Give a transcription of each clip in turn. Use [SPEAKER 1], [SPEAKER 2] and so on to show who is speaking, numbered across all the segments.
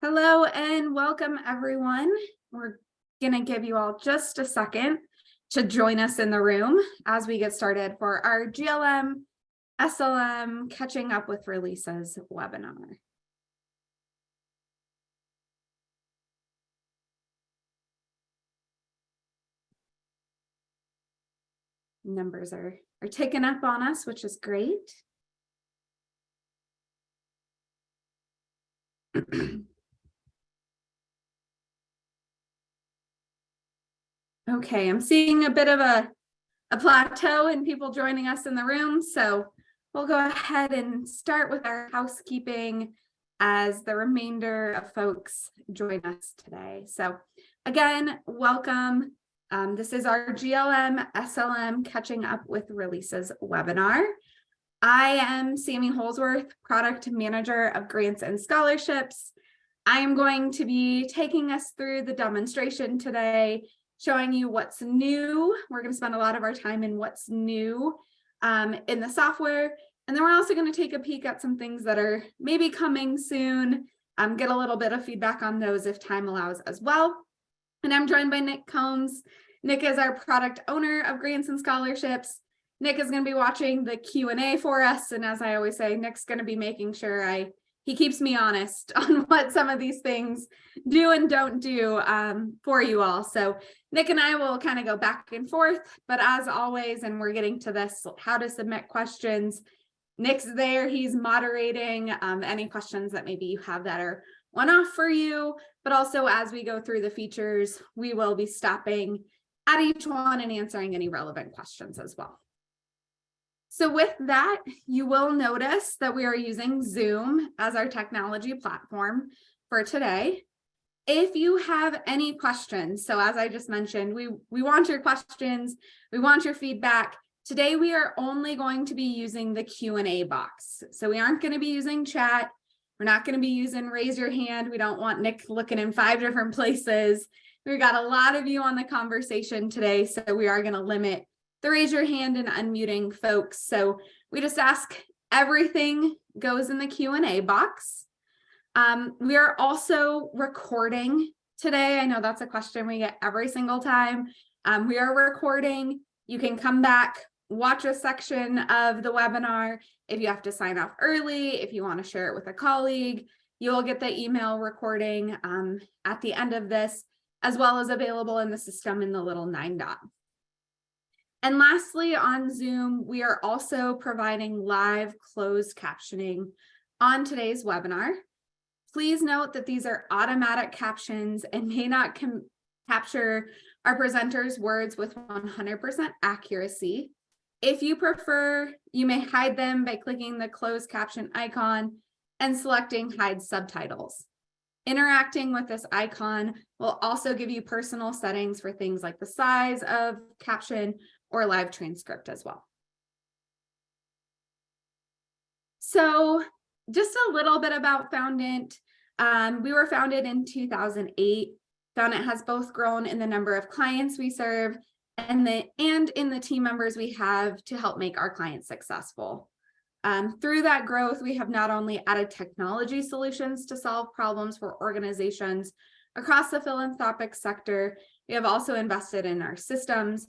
[SPEAKER 1] Hello and welcome everyone. We're going to give you all just a second to join us in the room as we get started for our GLM, SLM Catching Up with Releases webinar. Numbers are ticking up on us, which is great. Okay, I'm seeing a bit of a plateau in people joining us in the room, so we'll go ahead and start with our housekeeping as the remainder of folks join us today. So again, welcome. This is our GLM SLM Catching Up with Releases webinar. I am Sammy Holsworth, Product Manager of Grants and Scholarships. I am going to be taking us through the demonstration today, showing you what's new. We're going to spend a lot of our time in what's new in the software. And then we're also going to take a peek at some things that are maybe coming soon, get a little bit of feedback on those if time allows as well. And I'm joined by Nick Combs. Nick is our product owner of Grants and Scholarships. Nick is going to be watching the Q&A for us. And as I always say, Nick's going to be making sure he keeps me honest on what some of these things do and don't do for you all. So Nick and I will kind of go back and forth, but as always, and we're getting to this, how to submit questions. Nick's there, he's moderating any questions that maybe you have that are one-off for you, but also as we go through the features, we will be stopping at each one and answering any relevant questions as well. So with that, you will notice that we are using Zoom as our technology platform for today. If you have any questions, so as I just mentioned, we want your questions, we want your feedback. Today, we are only going to be using the Q&A box. So we aren't going to be using chat. We're not going to be using raise your hand. We don't want Nick looking in 5 different places. We've got a lot of you on the conversation today, so we are going to limit the raise your hand and unmuting folks. So we just ask everything goes in the Q&A box. We are also recording today. I know that's a question we get every single time. We are recording. You can come back, watch a section of the webinar. If you have to sign off early, if you want to share it with a colleague, you will get the email recording at the end of this, as well as available in the system in the little 9 dot. And lastly, on Zoom, we are also providing live closed captioning on today's webinar. Please note that these are automatic captions and may not capture our presenters' words with 100% accuracy. If you prefer, you may hide them by clicking the closed caption icon and selecting hide subtitles. Interacting with this icon will also give you personal settings for things like the size of caption or live transcript as well. So just a little bit about Foundant. We were founded in 2008. Foundant has both grown in the number of clients we serve and in the team members we have to help make our clients successful. Through that growth, we have not only added technology solutions to solve problems for organizations across the philanthropic sector, we have also invested in our systems,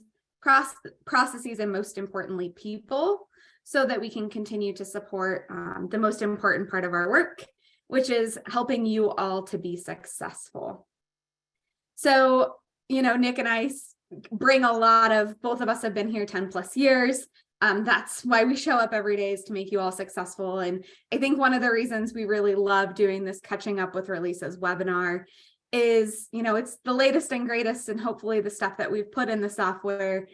[SPEAKER 1] processes, and most importantly, people, so that we can continue to support the most important part of our work, which is helping you all to be successful. So, Nick and I bring a lot of, both of us have been here 10 plus years. That's why we show up every day, is to make you all successful. And I think one of the reasons we really love doing this Catching Up with Releases webinar is, it's the latest and greatest, and hopefully the stuff that we've put in the software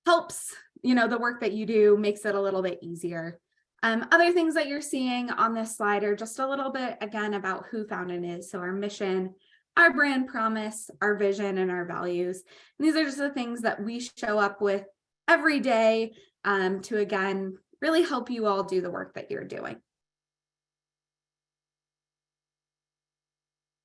[SPEAKER 1] helps, the work that you do, makes it a little bit easier. Other things that you're seeing on this slide are just a little bit, again, about who Foundant is. So our mission, our brand promise, our vision, and our values. And these are just the things that we show up with every day to, again, really help you all do the work that you're doing.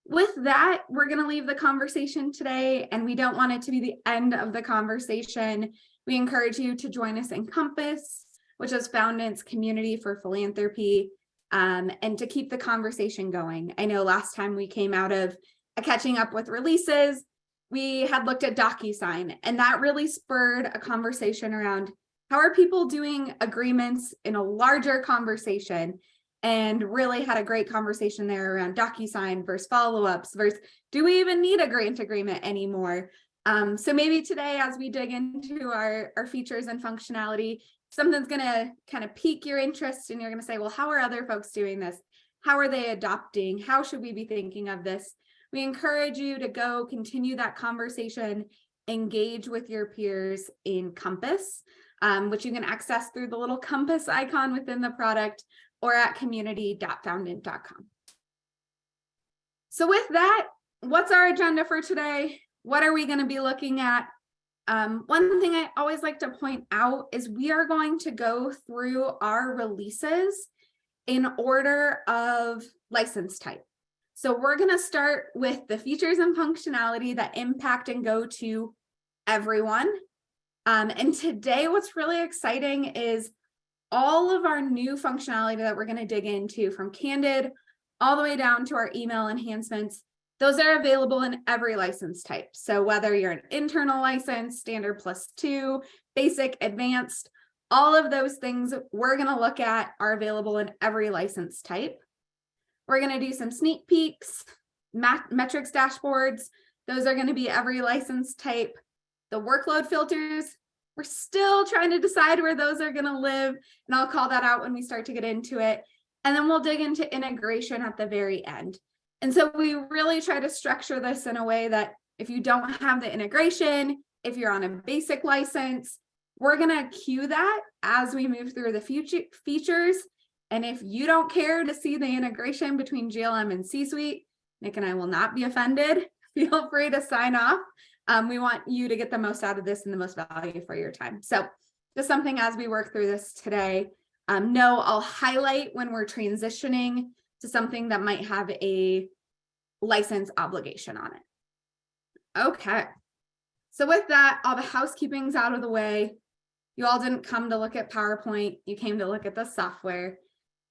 [SPEAKER 1] With that, we're going to leave the conversation today, and we don't want it to be the end of the conversation. We encourage you to join us in Compass, which is Foundant's community for philanthropy. and to keep the conversation going. I know last time we came out of a catching up with releases, we had looked at DocuSign, and that really spurred a conversation around how are people doing agreements in a larger conversation, and really had a great conversation there around DocuSign versus follow-ups versus do we even need a grant agreement anymore? So maybe today, as we dig into our features and functionality, something's going to kind of pique your interest, and you're going to say, well, how are other folks doing this? How are they adopting? How should we be thinking of this? We encourage you to go continue that conversation, engage with your peers in Compass, which you can access through the little compass icon within the product or at community.foundant.com. So with that, what's our agenda for today? What are we going to be looking at? One thing I always like to point out is we are going to go through our releases in order of license type. So we're going to start with the features and functionality that impact and go to everyone. And today, what's really exciting is all of our new functionality that we're going to dig into, from Candid all the way down to our email enhancements. Those are available in every license type. So whether you're an internal license, standard +2, basic, advanced, all of those things we're going to look at are available in every license type. We're going to do some sneak peeks, metrics dashboards. Those are going to be every license type. The workload filters, we're still trying to decide where those are going to live, and I'll call that out when we start to get into it. And then we'll dig into integration at the very end. And so we really try to structure this in a way that if you don't have the integration, if you're on a basic license, we're going to queue that as we move through the future features. And if you don't care to see the integration between GLM and C-Suite, Nick and I will not be offended. Feel free to sign off. We want you to get the most out of this and the most value for your time. So just something as we work through this today. No, I'll highlight when we're transitioning to something that might have a license obligation on it. Okay. So with that, all the housekeeping's out of the way. You all didn't come to look at PowerPoint. You came to look at the software.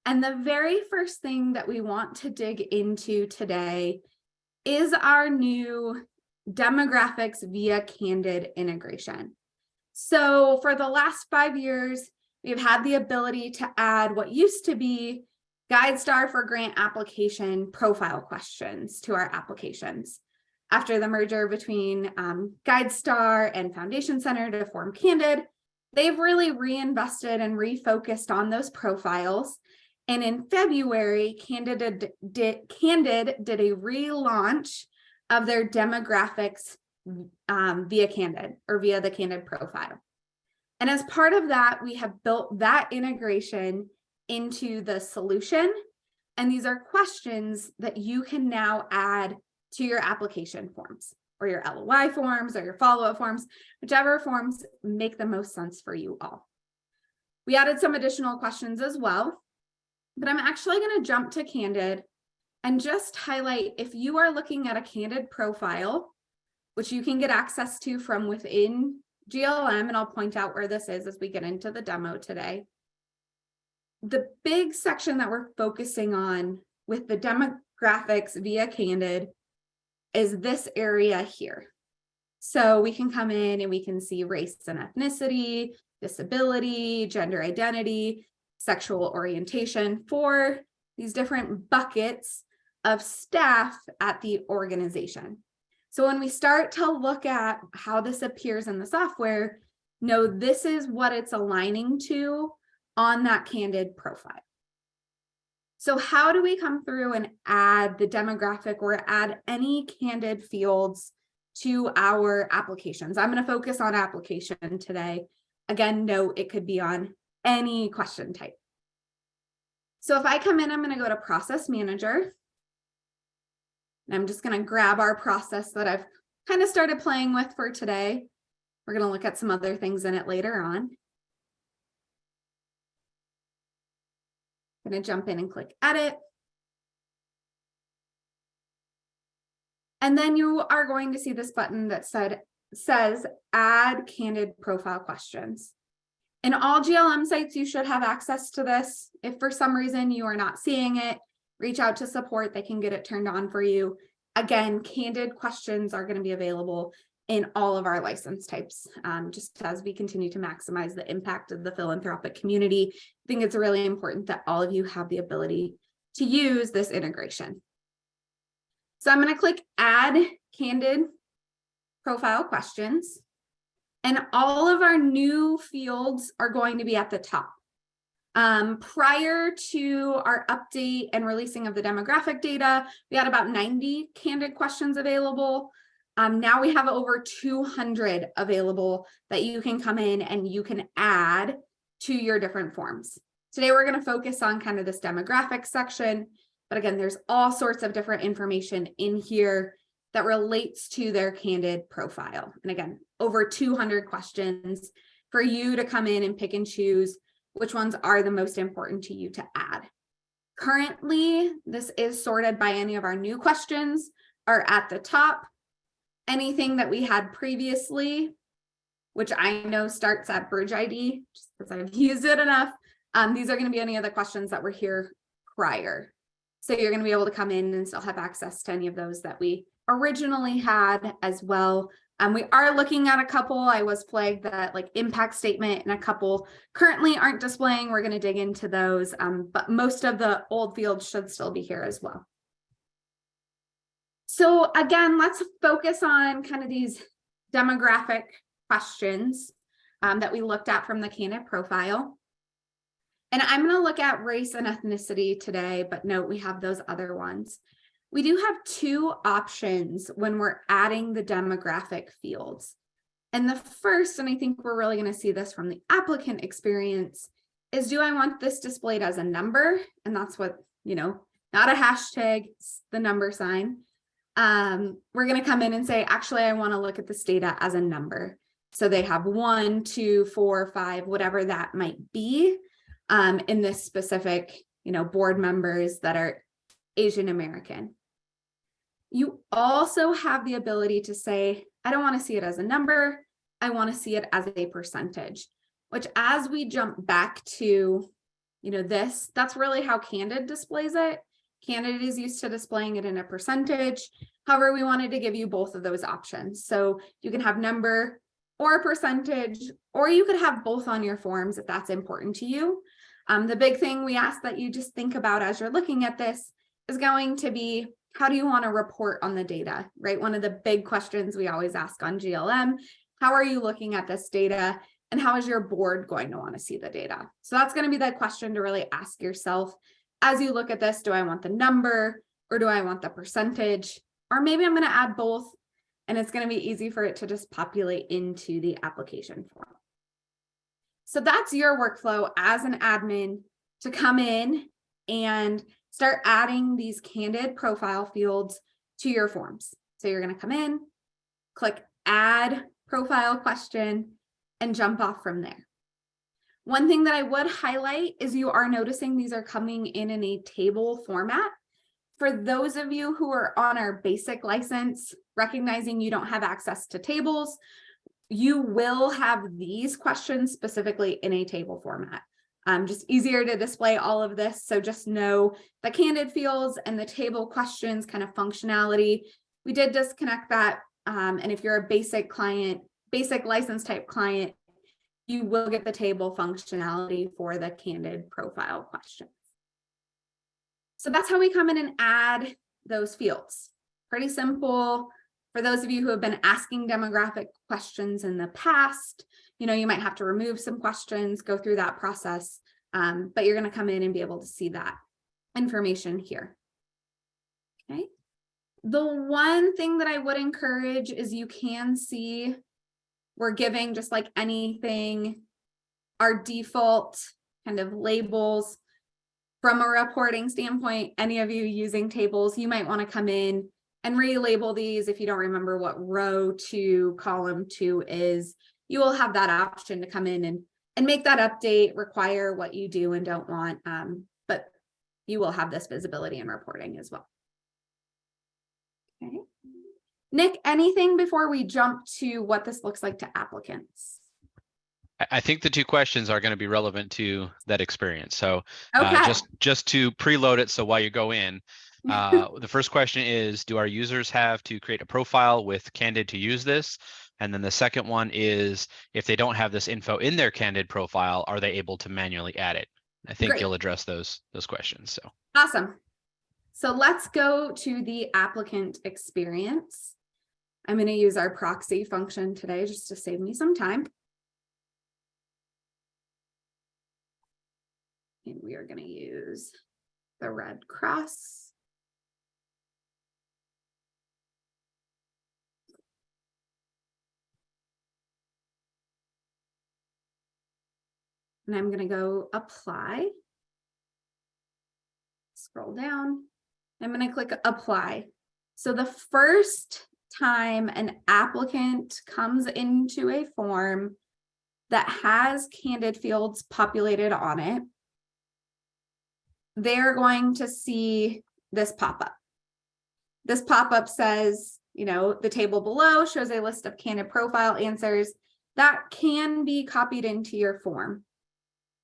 [SPEAKER 1] And the very first thing that we want to dig into today is our new demographics via Candid integration. So for the last 5 years, we've had the ability to add what used to be GuideStar for grant application profile questions to our applications. After the merger between GuideStar and Foundation Center to form Candid, they've really reinvested and refocused on those profiles. And in February, Candid did a relaunch of their demographics via Candid, or via the Candid profile. And as part of that, we have built that integration into the solution. And these are questions that you can now add to your application forms, or your LOI forms, or your follow-up forms, whichever forms make the most sense for you all. We added some additional questions as well, but I'm actually going to jump to Candid and just highlight, if you are looking at a Candid profile, which you can get access to from within GLM, and I'll point out where this is as we get into the demo today. The big section that we're focusing on with the demographics via Candid is this area here. So we can come in and we can see race and ethnicity, disability, gender identity, sexual orientation for these different buckets of staff at the organization. So when we start to look at how this appears in the software, know this is what it's aligning to on that Candid profile. So how do we come through and add the demographic or add any Candid fields to our applications? I'm going to focus on application today. Again, note it could be on any question type. So if I come in, I'm going to go to Process Manager. And I'm just going to grab our process that I've kind of started playing with for today. We're going to look at some other things in it later on. I'm going to jump in and click Edit. And then you are going to see this button that says Add Candid Profile Questions. In all GLM sites, you should have access to this. If for some reason you are not seeing it, reach out to support. They can get it turned on for you. Again, candid questions are going to be available in all of our license types, just as we continue to maximize the impact of the philanthropic community. I think it's really important that all of you have the ability to use this integration. So I'm going to click Add Candid Profile Questions, and all of our new fields are going to be at the top. Prior to our update and releasing of the demographic data, we had about 90 candid questions available. Now we have over 200 available that you can come in and you can add to your different forms. Today, we're going to focus on kind of this demographic section, but again, there's all sorts of different information in here that relates to their candid profile. And again, over 200 questions for you to come in and pick and choose which ones are the most important to you to add. Currently, this is sorted by any of our new questions are at the top. Anything that we had previously, which I know starts at Bridge ID, just because I've used it enough, these are going to be any of the questions that were here prior. So you're going to be able to come in and still have access to any of those that we originally had as well. We are looking at a couple. I was flagged that like impact statement and a couple currently aren't displaying. We're going to dig into those, but most of the old fields should still be here as well. So again, let's focus on kind of these demographic questions that we looked at from the candidate profile. And I'm going to look at race and ethnicity today, but note we have those other ones. We do have two options when we're adding the demographic fields. And the first, and I think we're really going to see this from the applicant experience, is do I want this displayed as a number? And that's what, not a hashtag, it's the number sign. We're going to come in and say, actually, I want to look at this data as a number. So they have 1, 2, 4, 5, whatever that might be in this specific, board members that are Asian American. You also have the ability to say, I don't want to see it as a number. I want to see it as a percentage, which as we jump back to, this, that's really how Candid displays it. Candid is used to displaying it in a percentage. However, we wanted to give you both of those options. So you can have number or percentage, or you could have both on your forms if that's important to you. The big thing we ask that you just think about as you're looking at this is going to be, how do you want to report on the data, right? One of the big questions we always ask on GLM, how are you looking at this data and how is your board going to want to see the data? So that's going to be the question to really ask yourself as you look at this. Do I want the number or do I want the percentage? Or maybe I'm going to add both and it's going to be easy for it to just populate into the application form. So that's your workflow as an admin to come in and start adding these candid profile fields to your forms. So you're going to come in, click Add Profile Question, and jump off from there. One thing that I would highlight is you are noticing these are coming in a table format. For those of you who are on our basic license, recognizing you don't have access to tables, you will have these questions specifically in a table format. Just easier to display all of this. So just know the candid fields and the table questions kind of functionality. We did disconnect that. And if you're a basic client, basic license type client, you will get the table functionality for the candid profile questions. So that's how we come in and add those fields. Pretty simple. For those of you who have been asking demographic questions in the past, you might have to remove some questions, go through that process, but you're going to come in and be able to see that information here. Okay. The one thing that I would encourage is you can see we're giving, just like anything, our default kind of labels. From a reporting standpoint, any of you using tables, you might want to come in and relabel these. If you don't remember what row 2, column 2 is, you will have that option to come in and make that update, require what you do and don't want, but you will have this visibility and reporting as well. Okay. Nick, anything before we jump to what this looks like to applicants?
[SPEAKER 2] I think the two questions are going to be relevant to that experience. So
[SPEAKER 1] Okay.
[SPEAKER 2] just to preload it, so while you go in, the first question is, do our users have to create a profile with Candid to use this? And then the second one is, if they don't have this info in their Candid profile, are they able to manually add it? I think
[SPEAKER 1] Great.
[SPEAKER 2] you'll address those questions. So
[SPEAKER 1] Awesome. So let's go to the applicant experience. I'm going to use our proxy function today just to save me some time. And we are going to use the red cross. And I'm going to go apply. Scroll down. I'm going to click apply. So the first time an applicant comes into a form that has Candid fields populated on it, they're going to see this pop-up. This pop-up says, you know, the table below shows a list of Candid profile answers that can be copied into your form.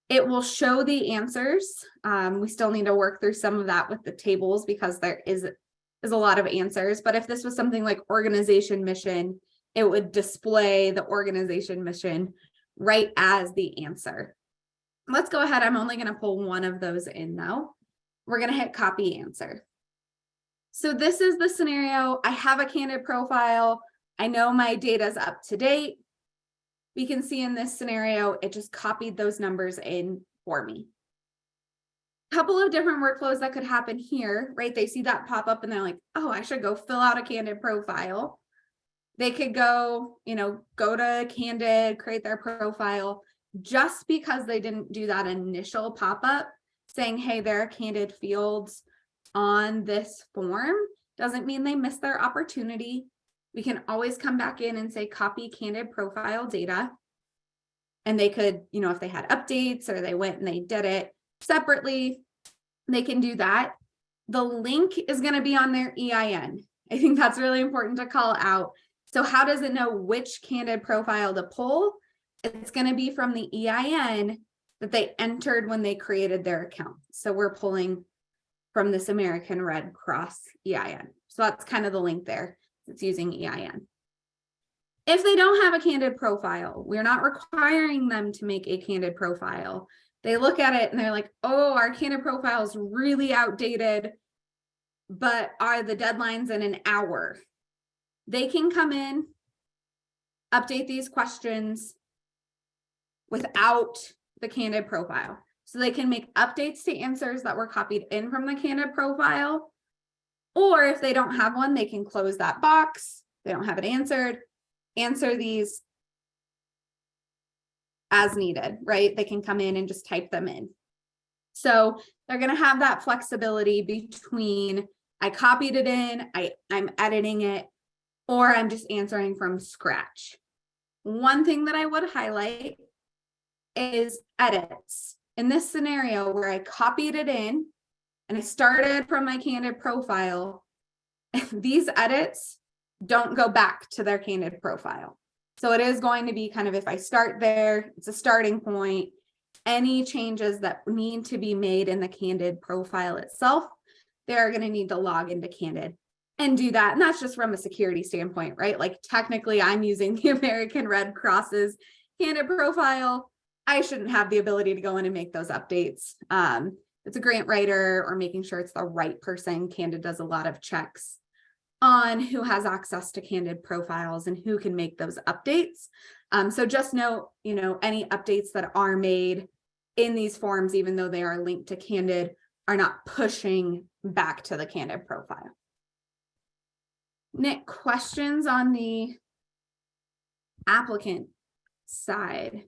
[SPEAKER 1] It will show the answers. We still need to work through some of that with the tables because there is a lot of answers. But if this was something like organization mission, it would display the organization mission right as the answer. Let's go ahead. I'm only going to pull one of those in though. We're going to hit copy answer. So this is the scenario. I have a Candid profile. I know my data is up to date. We can see in this scenario, it just copied those numbers in for me. A couple of different workflows that could happen here, right? They see that pop up and they're like, oh, I should go fill out a Candid profile. They could go, you know, go to Candid, create their profile. Just because they didn't do that initial pop-up saying, hey, there are Candid fields on this form, doesn't mean they missed their opportunity. We can always come back in and say copy Candid profile data. And they could, you know, if they had updates or they went and they did it separately, they can do that. The link is going to be on their EIN. I think that's really important to call out. So how does it know which Candid profile to pull? It's going to be from the EIN that they entered when they created their account. So we're pulling from this American Red Cross EIN. So that's kind of the link there. It's using EIN. If they don't have a Candid profile, we're not requiring them to make a Candid profile. They look at it and they're like, oh, our Candid profile is really outdated, but are the deadlines in an hour? They can come in, update these questions without the Candid profile. So they can make updates to answers that were copied in from the Candid profile. Or if they don't have one, they can close that box. They don't have it answered. Answer these as needed, right? They can come in and just type them in. So they're going to have that flexibility between I copied it in, I'm editing it, or I'm just answering from scratch. One thing that I would highlight is edits. In this scenario where I copied it in and I started from my Candid profile, these edits don't go back to their Candid profile. So it is going to be kind of, if I start there, it's a starting point. Any changes that need to be made in the Candid profile itself, they're going to need to log into Candid and do that. And that's just from a security standpoint, right? Like technically I'm using the American Red Cross's Candid profile. I shouldn't have the ability to go in and make those updates. It's a grant writer or making sure it's the right person. Candid does a lot of checks on who has access to Candid profiles and who can make those updates. So just note, you know, any updates that are made in these forms, even though they are linked to Candid, are not pushing back to the Candid profile. Nick, questions on the applicant side?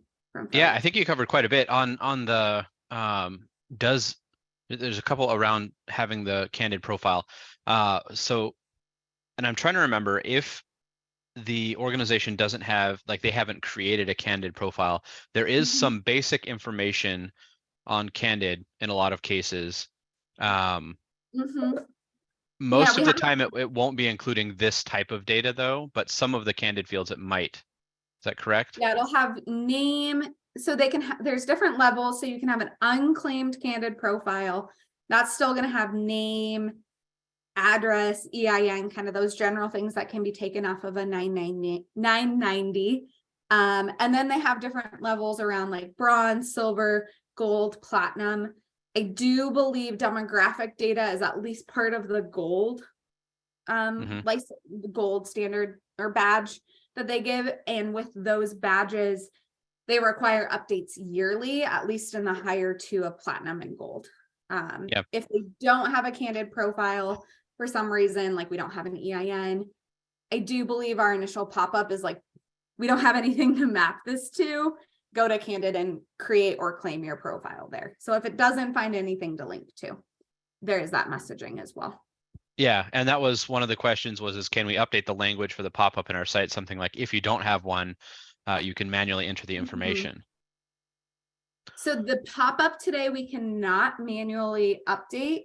[SPEAKER 2] Yeah, I think you covered quite a bit on the there's a couple around having the Candid profile. And I'm trying to remember if the organization doesn't have, like they haven't created a Candid profile, there is some basic information on Candid in a lot of cases. Most of the time it won't be including this type of data though, but some of the Candid fields it might. Is that correct?
[SPEAKER 1] Yeah, it'll have name, so they can there's different levels. So you can have an unclaimed candid profile. That's still going to have name, address, EIN, kind of those general things that can be taken off of a 990. And then they have different levels around like bronze, silver, gold, platinum. I do believe demographic data is at least part of the gold, like the gold standard or badge that they give. And with those badges, they require updates yearly, at least in the higher two of platinum and gold. If they don't have a candid profile for some reason, like we don't have an EIN, I do believe our initial pop-up is like, we don't have anything to map this to. Go to Candid and create or claim your profile there. So if it doesn't find anything to link to, there is that messaging as well.
[SPEAKER 2] Yeah, and that was one of the questions is can we update the language for the pop-up in our site? Something like if you don't have one, you can manually enter the information.
[SPEAKER 1] So the pop-up today, we cannot manually update.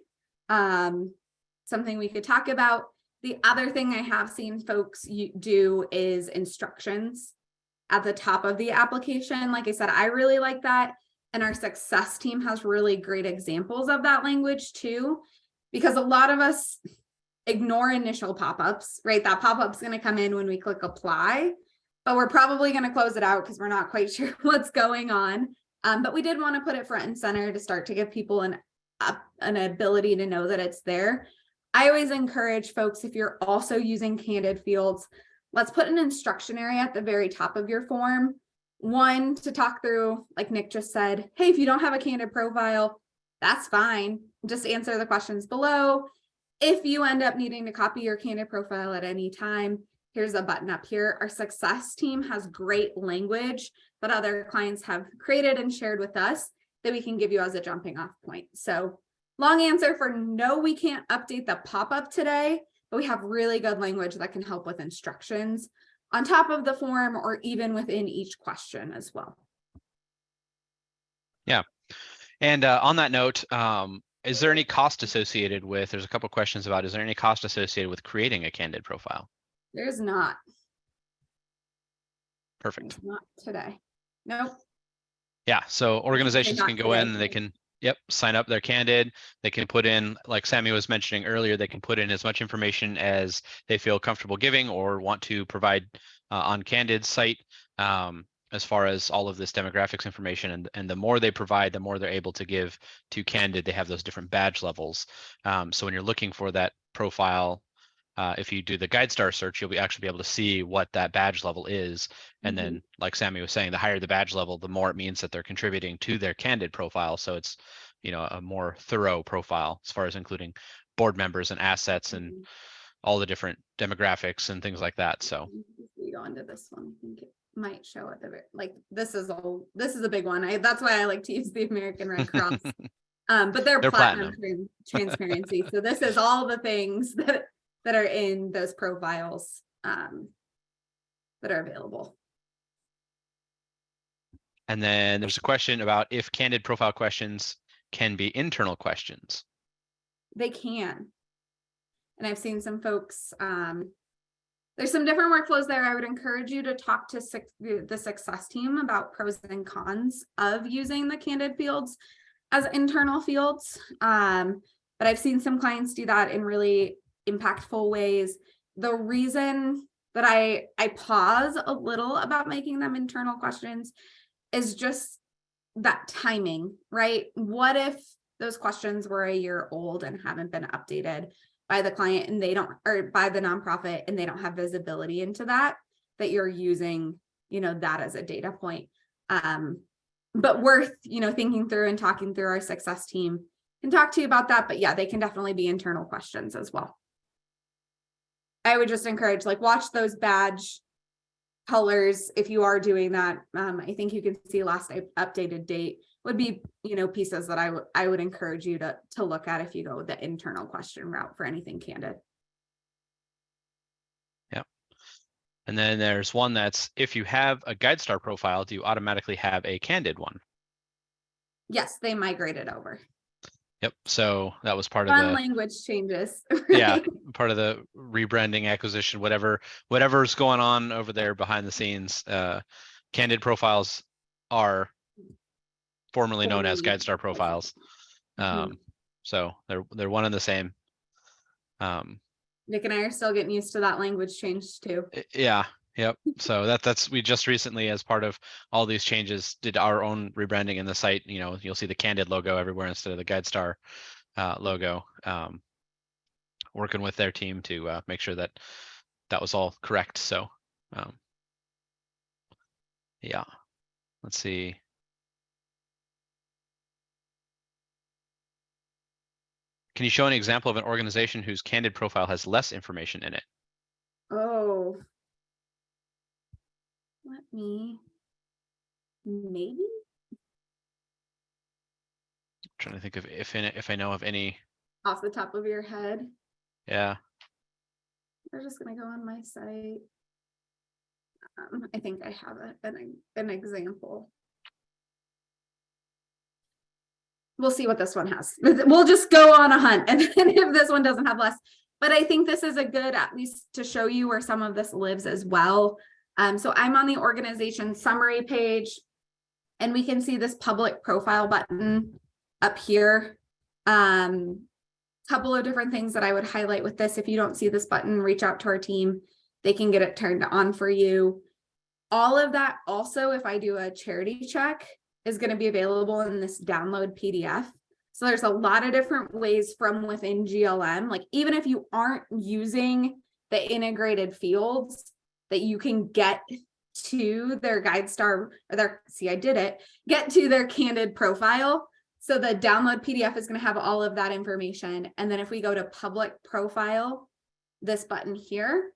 [SPEAKER 1] Something we could talk about. The other thing I have seen folks do is instructions at the top of the application. Like I said, I really like that. And our success team has really great examples of that language too, because a lot of us ignore initial pop-ups, right? That pop-up's going to come in when we click apply, but we're probably going to close it out because we're not quite sure what's going on. But we did want to put it front and center to start to give people an ability to know that it's there. I always encourage folks, if you're also using candid fields, let's put an instruction area at the very top of your form. One, to talk through, like Nick just said, hey, if you don't have a candid profile, that's fine. Just answer the questions below. If you end up needing to copy your candid profile at any time, here's a button up here. Our success team has great language that other clients have created and shared with us that we can give you as a jumping off point. So long answer for no, we can't update the pop-up today, but we have really good language that can help with instructions on top of the form or even within each question as well.
[SPEAKER 2] Yeah. And on that note, is there any cost associated with, there's a couple questions about, is there any cost associated with creating a candid profile?
[SPEAKER 1] There's not.
[SPEAKER 2] Perfect.
[SPEAKER 1] There's not today. Nope.
[SPEAKER 2] Yeah. So organizations can go in and they can, sign up their candid. They can put in, like Sammy was mentioning earlier, they can put in as much information as they feel comfortable giving or want to provide on Candid's site, as far as all of this demographics information. And the more they provide, the more they're able to give to Candid. They have those different badge levels. So when you're looking for that profile, if you do the GuideStar search, you'll actually be able to see what that badge level is. And then, like Sammy was saying, the higher the badge level, the more it means that they're contributing to their Candid profile. So it's, a more thorough profile as far as including board members and assets and all the different demographics and things like that. So
[SPEAKER 1] we go into this one. I think it might show at the very, like this is a big one. That's why I like to use the American Red Cross. But they're platinum transparency. So this is all the things that are in those profiles that are available.
[SPEAKER 2] And then there's a question about if Candid profile questions can be internal questions.
[SPEAKER 1] They can. And I've seen some folks, there's some different workflows there. I would encourage you to talk to the success team about pros and cons of using the Candid fields as internal fields. But I've seen some clients do that in really impactful ways. The reason that I pause a little about making them internal questions is just that timing, right? What if those questions were a year old and haven't been updated by the client and they don't, or by the nonprofit, and they don't have visibility into that you're using, that as a data point. But worth, thinking through and talking through. Our success team can talk to you about that, but yeah, they can definitely be internal questions as well. I would just encourage, watch those badge colors if you are doing that. I think you can see last updated date would be, pieces that I would encourage you to look at if you go the internal question route for anything Candid.
[SPEAKER 2] Yeah. And then there's one that's, if you have a GuideStar profile, do you automatically have a Candid one? Yes,
[SPEAKER 1] they migrated over.
[SPEAKER 2] Yep. So that was part of the
[SPEAKER 1] language changes.
[SPEAKER 2] Right? Yeah, part of the rebranding, acquisition, whatever's going on over there behind the scenes. Candid profiles are formerly known as
[SPEAKER 1] Formerly.
[SPEAKER 2] GuideStar profiles.
[SPEAKER 1] Mhm.
[SPEAKER 2] So they're one and the same.
[SPEAKER 1] Nick and I are still getting used to that language change too.
[SPEAKER 2] Yeah. Yep. So that's we just recently, as part of all these changes, did our own rebranding in the site. You know, you'll see the Candid logo everywhere instead of the GuideStar logo. Working with their team to make sure that that was all correct. So yeah, let's see. Can you show an example of an organization whose Candid profile has less information in it?
[SPEAKER 1] Oh, let me, maybe?
[SPEAKER 2] I'm trying to think of if I know of any.
[SPEAKER 1] Off the top of your head.
[SPEAKER 2] Yeah.
[SPEAKER 1] We're just gonna go on my site. I think I have an example. We'll see what this one has. We'll just go on a hunt, and then if this one doesn't have less, but I think this is a good, at least to show you where some of this lives as well. So I'm on the organization summary page, and we can see this public profile button up here. Couple of different things that I would highlight with this. If you don't see this button, reach out to our team. They can get it turned on for you. All of that also, if I do a charity check, is going to be available in this download PDF. So there's a lot of different ways from within GLM, like even if you aren't using the integrated fields, that you can get to their GuideStar or their, see, I did it, get to their Candid profile. So the download PDF is going to have all of that information. And then if we go to public profile, this button here,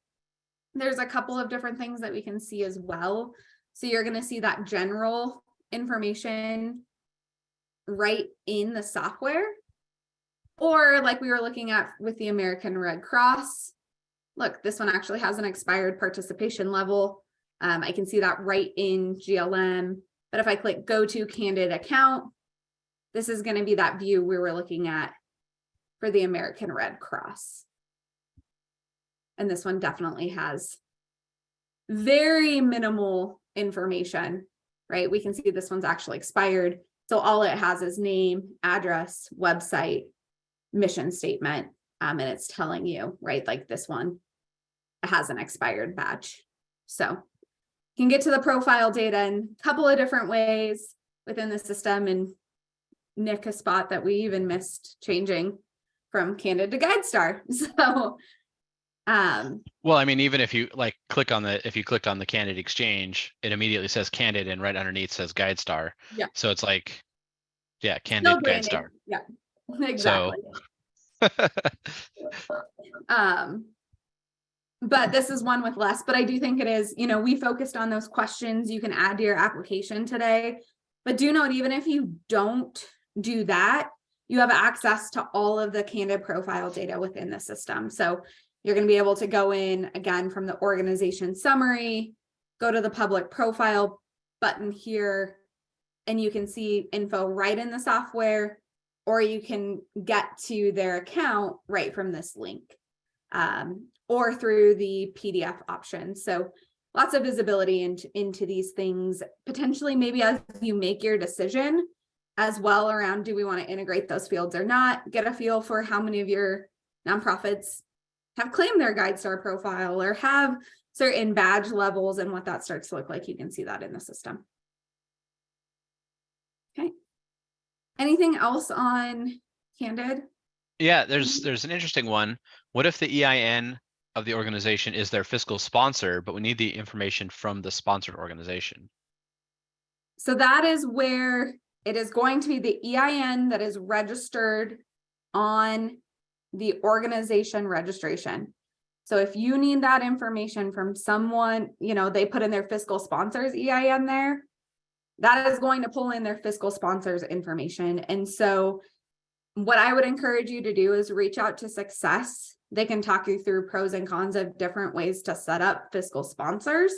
[SPEAKER 1] there's a couple of different things that we can see as well. So you're going to see that general information right in the software, or like we were looking at with the American Red Cross. Look, this one actually has an expired participation level. I can see that right in GLM, but if I click go to Candid account, this is going to be that view we were looking at for the American Red Cross. And this one definitely has very minimal information, right? We can see this one's actually expired. So all it has is name, address, website, mission statement, and it's telling you, right? Like this one has an expired badge. So you can get to the profile data in a couple of different ways within the system, and nick a spot that we even missed changing from Candid to GuideStar. So
[SPEAKER 2] well, I mean, even if you like click on if you clicked on the Candid exchange, it immediately says Candid and right underneath says GuideStar.
[SPEAKER 1] Yeah.
[SPEAKER 2] So it's like, yeah, Candid GuideStar.
[SPEAKER 1] Yeah, exactly. So, but this is one with less, but I do think it is, you know, we focused on those questions you can add to your application today, but do note, even if you don't do that, you have access to all of the Candid profile data within the system. So you're going to be able to go in again from the organization summary, go to the public profile button here, and you can see info right in the software, or you can get to their account right from this link, or through the PDF option. So lots of visibility into these things, potentially maybe as you make your decision as well around, do we want to integrate those fields or not? Get a feel for how many of your nonprofits have claimed their GuideStar profile or have certain badge levels and what that starts to look like. You can see that in the system. Okay. Anything else on Candid?
[SPEAKER 2] Yeah, there's an interesting one. What if the EIN of the organization is their fiscal sponsor, but we need the information from the sponsored organization?
[SPEAKER 1] So that is where it is going to be the EIN that is registered on the organization registration. So if you need that information from someone, you know, they put in their fiscal sponsors EIN there, that is going to pull in their fiscal sponsors information. And so what I would encourage you to do is reach out to Success. They can talk you through pros and cons of different ways to set up fiscal sponsors.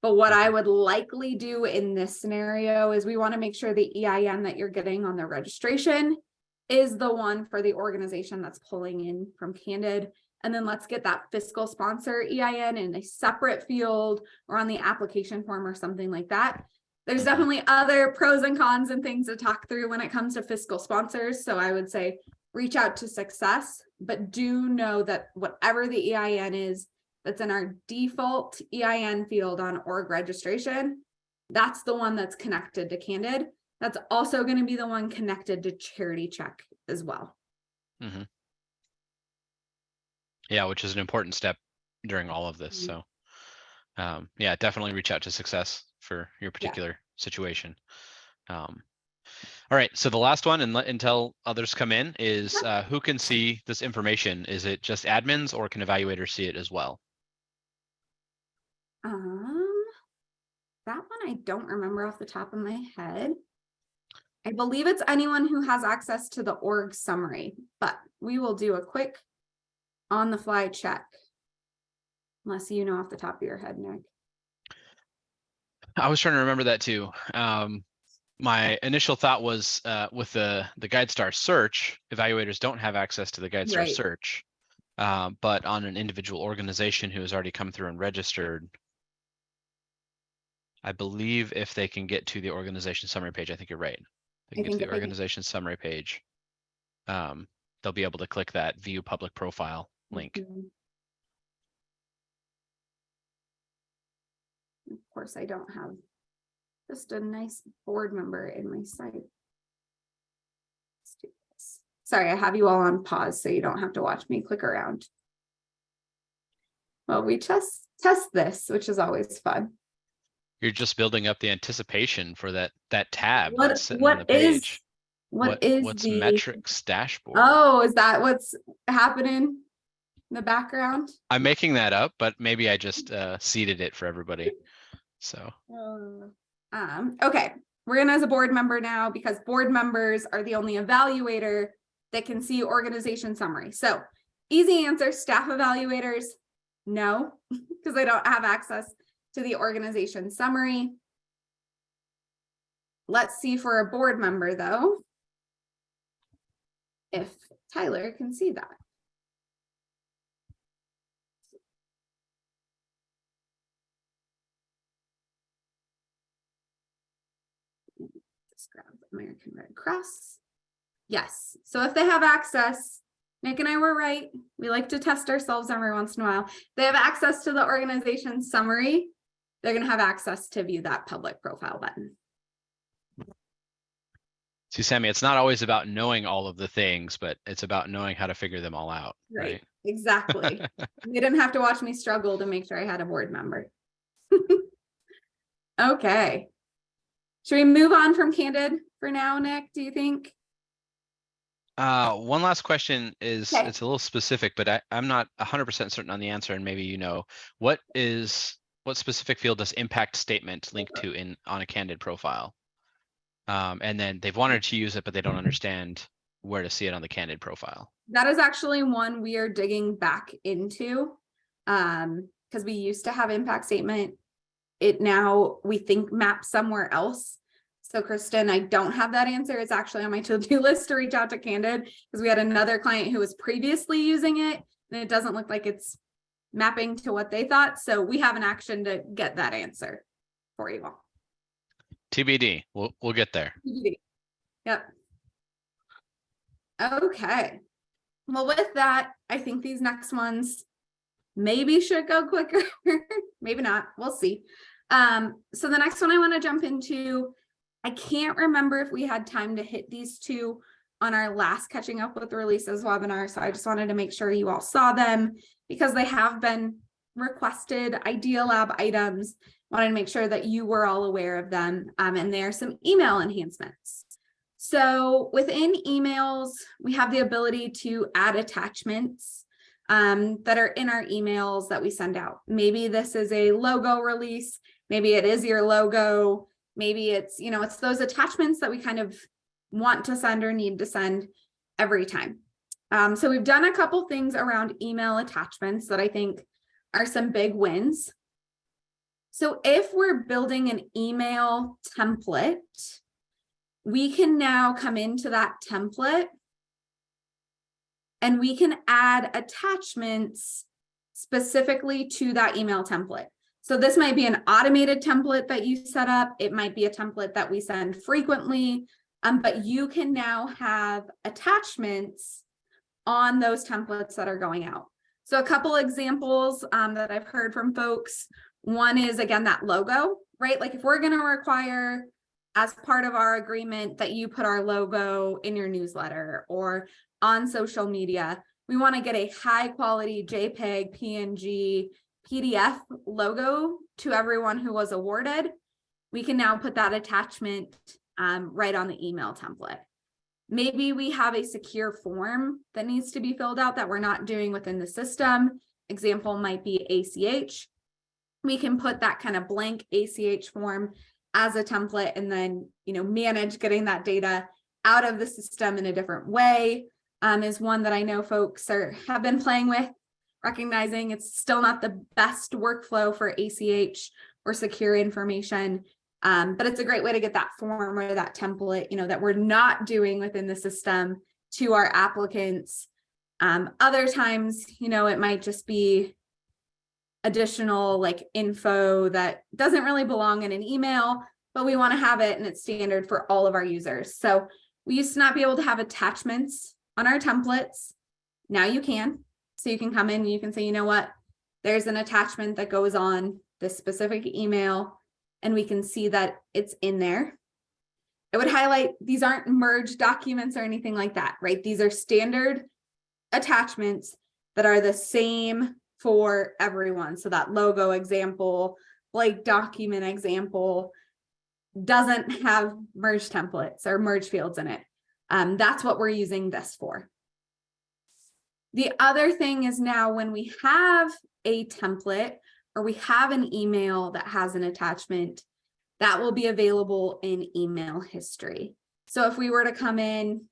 [SPEAKER 1] But what I would likely do in this scenario is we want to make sure the EIN that you're getting on the registration is the one for the organization that's pulling in from Candid. And then let's get that fiscal sponsor EIN in a separate field or on the application form or something like that. There's definitely other pros and cons and things to talk through when it comes to fiscal sponsors. So I would say reach out to Success, but do know that whatever the EIN is that's in our default EIN field on org registration, that's the one that's connected to Candid. That's also going to be the one connected to Charity Check as well.
[SPEAKER 2] Mm-hmm. Yeah, which is an important step during all of this. So yeah, definitely reach out to Success for your particular situation. All right, so the last one, and until others come in, is who can see this information? Is it just admins, or can evaluators see it as well?
[SPEAKER 1] That one I don't remember off the top of my head. I believe it's anyone who has access to the org summary, but we will do a quick on the fly check. Unless you know off the top of your head, Nick.
[SPEAKER 2] I was trying to remember that too. My initial thought was with the GuideStar search, evaluators don't have access to the GuideStar search, but on an individual organization who has already come through and registered, I believe if they can get to the organization summary page, I think you're right. They can get to the organization summary page. They'll be able to click that view public profile link.
[SPEAKER 1] Of course, I don't have just a nice board member in my site. Let's do this. Sorry, I have you all on pause so you don't have to watch me click around. Well, we just test this, which is always fun.
[SPEAKER 2] You're just building up the anticipation for that tab
[SPEAKER 1] What,
[SPEAKER 2] that's sitting on the page. What's
[SPEAKER 1] the
[SPEAKER 2] metrics dashboard?
[SPEAKER 1] Oh, is that what's happening in the background?
[SPEAKER 2] I'm making that up, but maybe I just seeded it for everybody. So
[SPEAKER 1] okay, we're in as a board member now, because board members are the only evaluator that can see organization summary. So easy answer, staff evaluators, no, because they don't have access to the organization summary. Let's see for a board member though, if Tyler can see that. Just grab American Red Cross. Yes, so if they have access, Nick and I were right. We like to test ourselves every once in a while. They have access to the organization summary. They're going to have access to view that public profile button.
[SPEAKER 2] See, Sammy, it's not always about knowing all of the things, but it's about knowing how to figure them all out. Right?
[SPEAKER 1] Exactly. You didn't have to watch me struggle to make sure I had a board member. Okay. Should we move on from Candid for now, Nick, do you think?
[SPEAKER 2] One last question is, it's a little specific, but I'm not 100% certain on the answer, and maybe you know. What specific field does impact statement link to on a Candid profile? And then they've wanted to use it, but they don't understand where to see it on the Candid profile. That
[SPEAKER 1] is actually one we are digging back into, because we used to have impact statement. It now we think maps somewhere else. So Kristen, I don't have that answer. It's actually on my to-do list to reach out to Candid, because we had another client who was previously using it and it doesn't look like it's mapping to what they thought. So we have an action to get that answer for you all.
[SPEAKER 2] TBD. We'll get there.
[SPEAKER 1] TBD. Yep. Okay. Well, with that, I think these next ones maybe should go quicker. Maybe not. We'll see. So the next one I want to jump into, I can't remember if we had time to hit these two on our last Catching Up with Releases webinar. So I just wanted to make sure you all saw them, because they have been requested Idea Lab items. Wanted to make sure that you were all aware of them. And there are some email enhancements. So within emails, we have the ability to add attachments that are in our emails that we send out. Maybe this is a logo release. Maybe it is your logo. Maybe it's, it's those attachments that we kind of want to send or need to send every time. So we've done a couple things around email attachments that I think are some big wins. So if we're building an email template, we can now come into that template and we can add attachments specifically to that email template. So this might be an automated template that you set up. It might be a template that we send frequently, but you can now have attachments on those templates that are going out. So a couple examples that I've heard from folks. One is, again, that logo, right? Like if we're going to require as part of our agreement that you put our logo in your newsletter or on social media, we want to get a high quality JPEG, PNG, PDF logo to everyone who was awarded. We can now put that attachment right on the email template. Maybe we have a secure form that needs to be filled out that we're not doing within the system. Example might be ACH. We can put that kind of blank ACH form as a template and then, manage getting that data out of the system in a different way. Is one that I know folks have been playing with, recognizing it's still not the best workflow for ACH or secure information. But it's a great way to get that form or that template, that we're not doing within the system to our applicants. Other times, it might just be additional info that doesn't really belong in an email, but we want to have it and it's standard for all of our users. So we used to not be able to have attachments on our templates. Now you can. So you can come in and you can say, there's an attachment that goes on this specific email, and we can see that it's in there. It would highlight these aren't merged documents or anything like that, right? These are standard attachments that are the same for everyone. So that logo example, like document example, doesn't have merge templates or merge fields in it. That's what we're using this for. The other thing is now when we have a template or we have an email that has an attachment, that will be available in email history. So if we were to come in,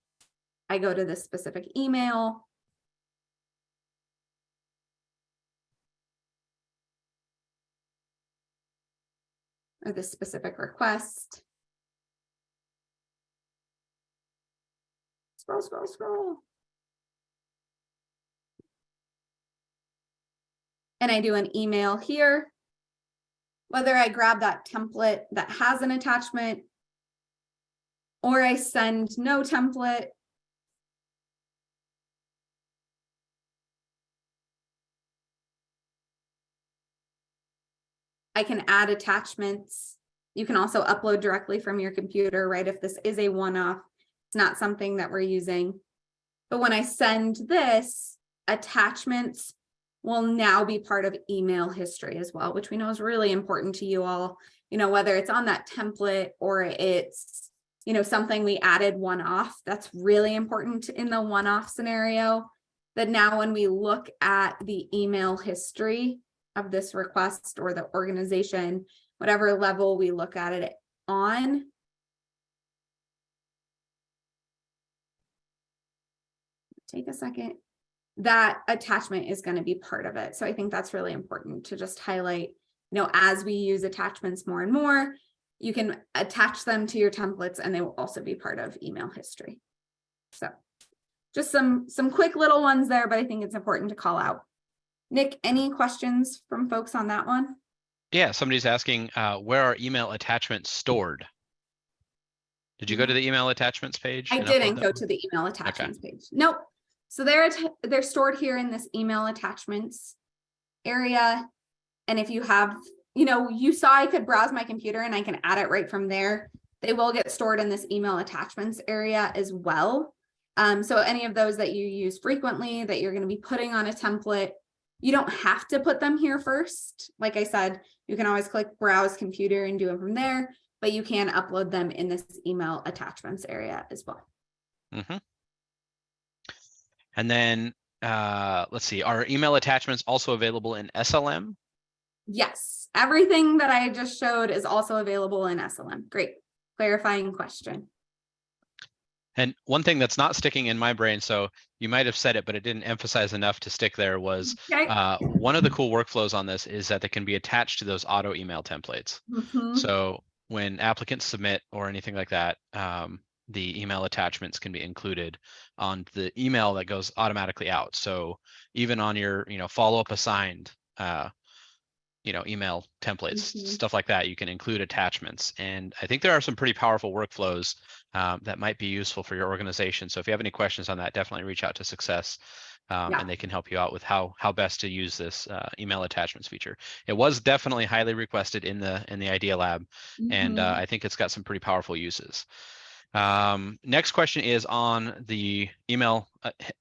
[SPEAKER 1] I go to this specific email. Or this specific request. Scroll. And I do an email here. Whether I grab that template that has an attachment or I send no template. I can add attachments. You can also upload directly from your computer, right? If this is a one-off, it's not something that we're using. But when I send this, attachments will now be part of email history as well, which we know is really important to you all, whether it's on that template or it's, something we added one-off. That's really important in the one-off scenario, that now when we look at the email history of this request or the organization, whatever level we look at it on, take a second, that attachment is going to be part of it. So I think that's really important to just highlight, as we use attachments more and more, you can attach them to your templates and they will also be part of email history. So just some quick little ones there, but I think it's important to call out. Nick, any questions from folks on that one?
[SPEAKER 2] Yeah, somebody's asking, where are email attachments stored? Did you go to the email attachments page?
[SPEAKER 1] I didn't go to the email attachments page. Nope. So they're stored here in this email attachments area. And if you have, you saw I could browse my computer and I can add it right from there. They will get stored in this email attachments area as well. So any of those that you use frequently that you're going to be putting on a template, you don't have to put them here first. Like I said, you can always click browse computer and do it from there, but you can upload them in this email attachments area as well.
[SPEAKER 2] Mm-hmm. And then let's see, are email attachments also available in SLM?
[SPEAKER 1] Yes, everything that I just showed is also available in SLM. Great, clarifying question.
[SPEAKER 2] And one thing that's not sticking in my brain, so you might have said it, but it didn't emphasize enough to stick there, was one of the cool workflows on this is that they can be attached to those auto email templates.
[SPEAKER 1] Mm-hmm.
[SPEAKER 2] So when applicants submit or anything like that, the email attachments can be included on the email that goes automatically out. So even on your, follow-up assigned email templates,
[SPEAKER 1] Mhm.
[SPEAKER 2] stuff like that. You can include attachments. And I think there are some pretty powerful workflows that might be useful for your organization. So if you have any questions on that, definitely reach out to Success
[SPEAKER 1] Yeah.
[SPEAKER 2] and they can help you out with how best to use this email attachments feature. It was definitely highly requested in the Idea Lab, and
[SPEAKER 1] Mhm.
[SPEAKER 2] I think it's got some pretty powerful uses. Next question is on the email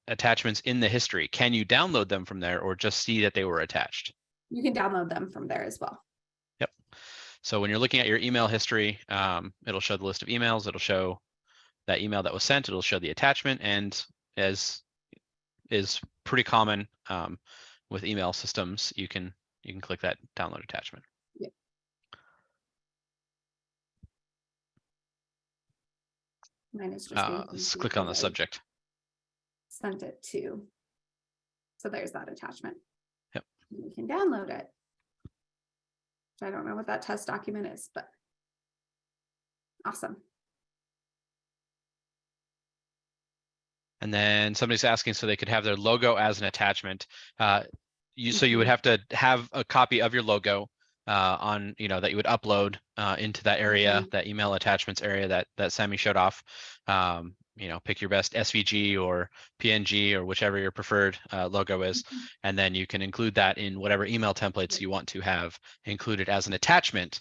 [SPEAKER 2] attachments in the history. Can you download them from there or just see that they were attached?
[SPEAKER 1] You can download them from there as well.
[SPEAKER 2] Yep. So when you're looking at your email history, it'll show the list of emails. It'll show that email that was sent. It'll show the attachment, and as is pretty common with email systems, you can click that download attachment.
[SPEAKER 1] Yeah. Mine is just
[SPEAKER 2] Let's click on the subject.
[SPEAKER 1] Sent it to. So there's that attachment.
[SPEAKER 2] Yep.
[SPEAKER 1] You can download it. I don't know what that test document is, but awesome.
[SPEAKER 2] And then somebody's asking so they could have their logo as an attachment. So you would have to have a copy of your logo on, that you would upload into that area, that email attachments area that Sammy showed off. Pick your best SVG or PNG or whichever your preferred logo is, and then you can include that in whatever email templates you want to have included as an attachment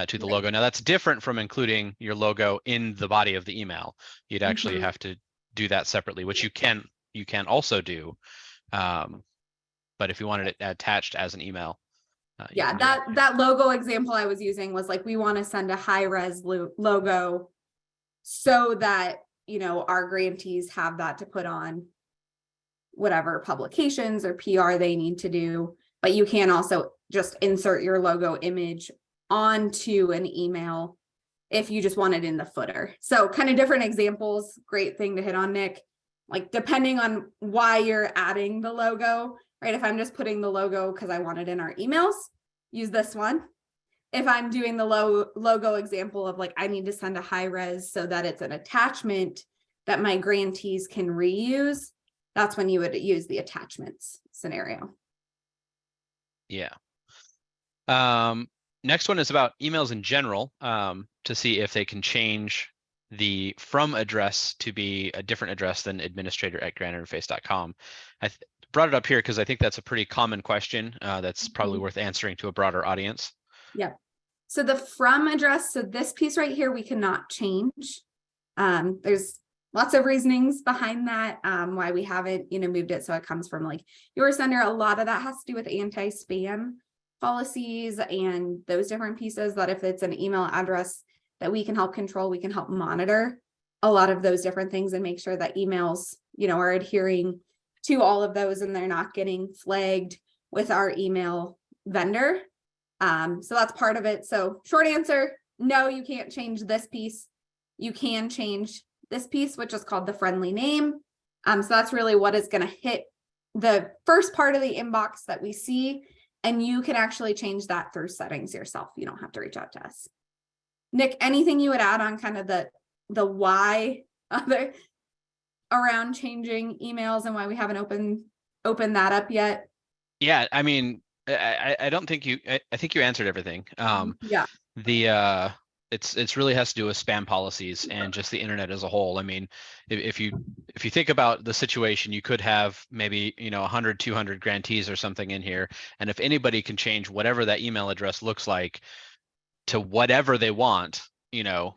[SPEAKER 2] to the logo. Now that's different from including your logo in the body of the email. You'd actually have to do that separately, which you can also do. But if you wanted it attached as an email,
[SPEAKER 1] yeah, that logo example I was using was like, we want to send a high res logo so that our grantees have that to put on whatever publications or PR they need to do. But you can also just insert your logo image onto an email if you just want it in the footer. So kind of different examples. Great thing to hit on, Nick. Like depending on why you're adding the logo, right? If I'm just putting the logo because I want it in our emails, use this one. If I'm doing the logo example of like, I need to send a high res so that it's an attachment that my grantees can reuse, that's when you would use the attachments scenario.
[SPEAKER 2] Yeah. Next one is about emails in general, to see if they can change the from address to be a different address than administrator@grandinterface.com. I brought it up here because I think that's a pretty common question that's probably worth answering to a broader audience.
[SPEAKER 1] Yep. So the from address, so this piece right here, we cannot change. There's lots of reasonings behind that, why we haven't, moved it so it comes from like your sender. A lot of that has to do with anti-spam policies and those different pieces, that if it's an email address that we can help control, we can help monitor a lot of those different things and make sure that emails, are adhering to all of those and they're not getting flagged with our email vendor. So that's part of it. So short answer, no, you can't change this piece. You can change this piece, which is called the friendly name. So that's really what is going to hit the first part of the inbox that we see. And you can actually change that through settings yourself. You don't have to reach out to us. Nick, anything you would add on kind of the why other around changing emails and why we haven't opened that up yet?
[SPEAKER 2] Yeah, I mean, I don't think I think you answered everything.
[SPEAKER 1] Yeah.
[SPEAKER 2] It's really has to do with spam policies and just the internet as a whole. I mean, if you think about the situation, you could have maybe 100, 200 grantees or something in here, and if anybody can change whatever that email address looks like to whatever they want, to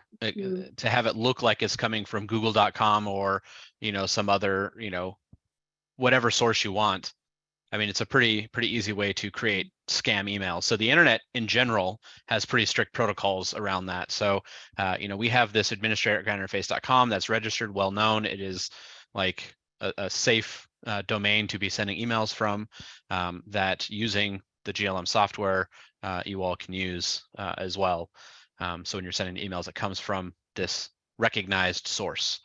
[SPEAKER 2] have it look like it's coming from google.com or some other whatever source you want. I mean, it's a pretty easy way to create scam emails. So the internet in general has pretty strict protocols around that. So, we have this administrator@grandinterface.com that's registered, well known. It is like a safe domain to be sending emails from, that using the GLM software you all can use as well. So when you're sending emails, it comes from this recognized source.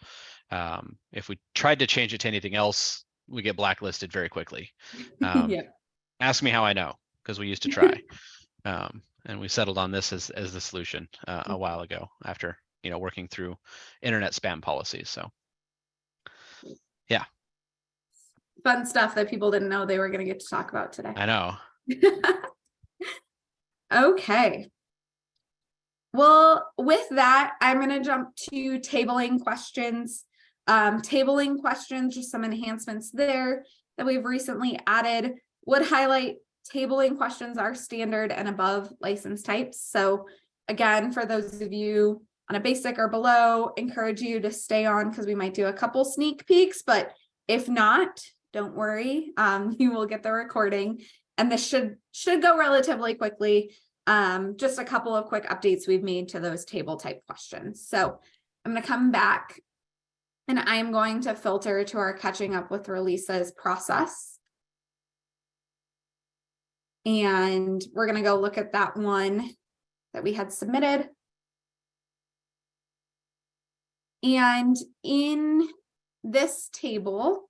[SPEAKER 2] If we tried to change it to anything else, we get blacklisted very quickly.
[SPEAKER 1] Yeah.
[SPEAKER 2] Ask me how I know, because we used to try. And we settled on this as the solution a while ago after, working through internet spam policies. So yeah.
[SPEAKER 1] Fun stuff that people didn't know they were going to get to talk about today.
[SPEAKER 2] I know.
[SPEAKER 1] Okay. Well, with that, I'm going to jump to tabling questions. Tabling questions, just some enhancements there that we've recently added. Would highlight tabling questions are standard and above license types. So again, for those of you on a basic or below, encourage you to stay on because we might do a couple sneak peeks, but if not, don't worry, you will get the recording, and this should go relatively quickly. Just a couple of quick updates we've made to those table type questions. So I'm going to come back and I'm going to filter to our catching up with releases process. And we're going to go look at that one that we had submitted. And in this table,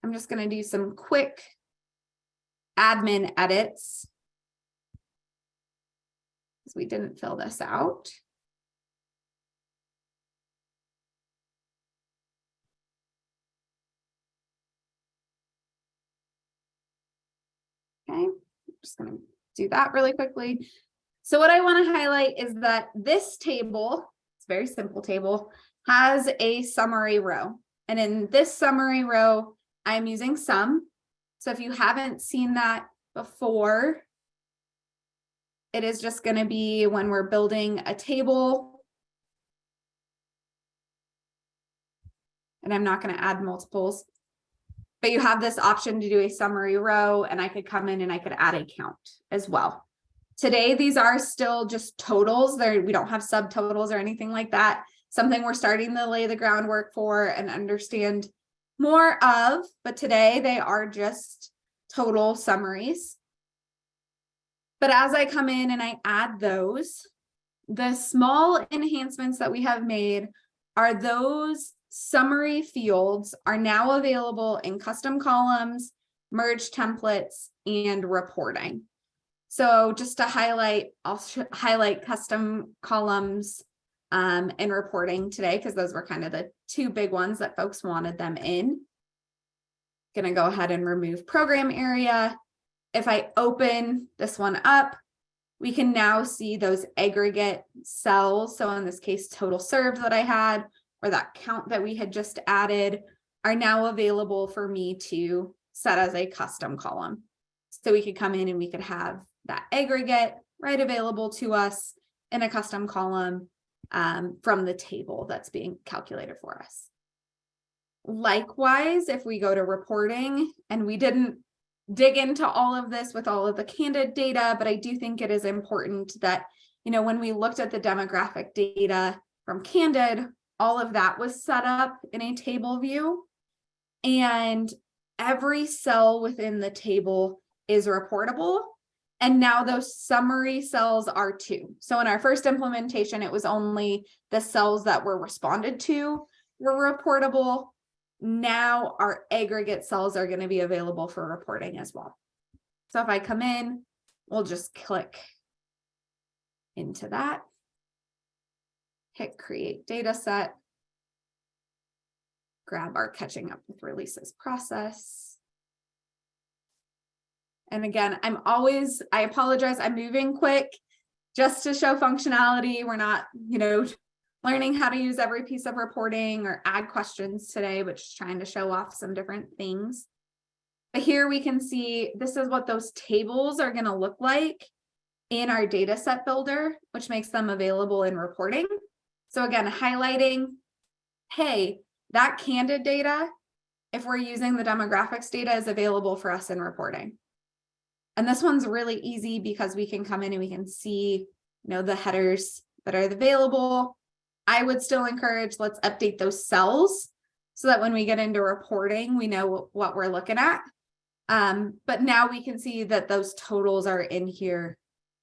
[SPEAKER 1] I'm just going to do some quick admin edits because we didn't fill this out. Okay, I'm just going to do that really quickly. So what I want to highlight is that this table, it's a very simple table, has a summary row. And in this summary row, I'm using sum. So if you haven't seen that before, it is just going to be when we're building a table. And I'm not going to add multiples, but you have this option to do a summary row, and I could come in and I could add a count as well. Today, these are still just totals. We don't have subtotals or anything like that. Something we're starting to lay the groundwork for and understand more of, but today they are just total summaries. But as I come in and I add those, the small enhancements that we have made are those summary fields are now available in custom columns, merge templates, and reporting. So just to highlight, I'll highlight custom columns and reporting today because those were kind of the two big ones that folks wanted them in. Going to go ahead and remove program area. If I open this one up, we can now see those aggregate cells. So in this case, total served that I had, or that count that we had just added, are now available for me to set as a custom column. So we could come in and we could have that aggregate right available to us in a custom column from the table that's being calculated for us. Likewise, if we go to reporting, and we didn't dig into all of this with all of the candid data, but I do think it is important that, you know, when we looked at the demographic data from candid, all of that was set up in a table view, and every cell within the table is reportable. And now those summary cells are too. So in our first implementation, it was only the cells that were responded to were reportable. Now our aggregate cells are going to be available for reporting as well. So if I come in, we'll just click into that, hit create data set, grab our catching up with releases process. And again, I apologize, I'm moving quick just to show functionality. We're not, learning how to use every piece of reporting or add questions today, but just trying to show off some different things. But here we can see this is what those tables are going to look like in our data set builder, which makes them available in reporting. So again, highlighting, hey, that candid data, if we're using the demographics data, is available for us in reporting. And this one's really easy because we can come in and we can see, the headers that are available. I would still encourage, let's update those cells so that when we get into reporting, we know what we're looking at. But now we can see that those totals are in here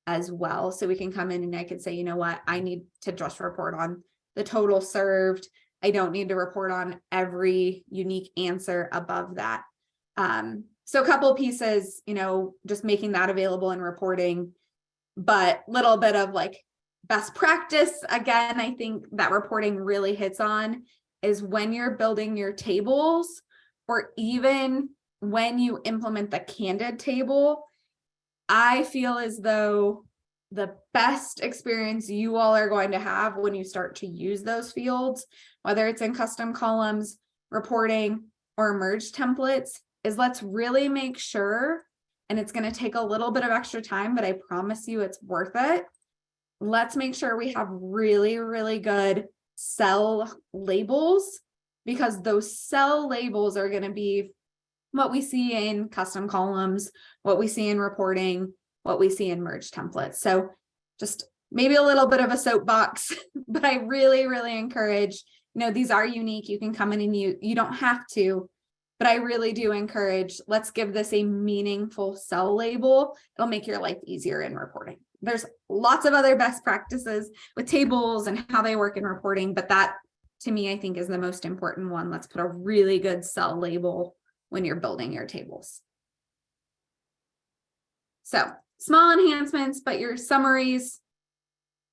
[SPEAKER 1] as well. So we can come in and I can say, you know what, I need to just report on the total served. I don't need to report on every unique answer above that. So a couple of pieces, just making that available in reporting, but little bit of like best practice. Again, I think that reporting really hits on is when you're building your tables, or even when you implement the candid table, I feel as though the best experience you all are going to have when you start to use those fields, whether it's in custom columns, reporting, or merge templates, is let's really make sure, and it's going to take a little bit of extra time, but I promise you it's worth it. Let's make sure we have really, really good cell labels, because those cell labels are going to be what we see in custom columns, what we see in reporting, what we see in merge templates. So just maybe a little bit of a soapbox, but I really, really encourage, these are unique. You can come in and you don't have to, but I really do encourage, let's give this a meaningful cell label. It'll make your life easier in reporting. There's lots of other best practices with tables and how they work in reporting, but that to me, I think is the most important one. Let's put a really good cell label when you're building your tables. So small enhancements, but your summaries,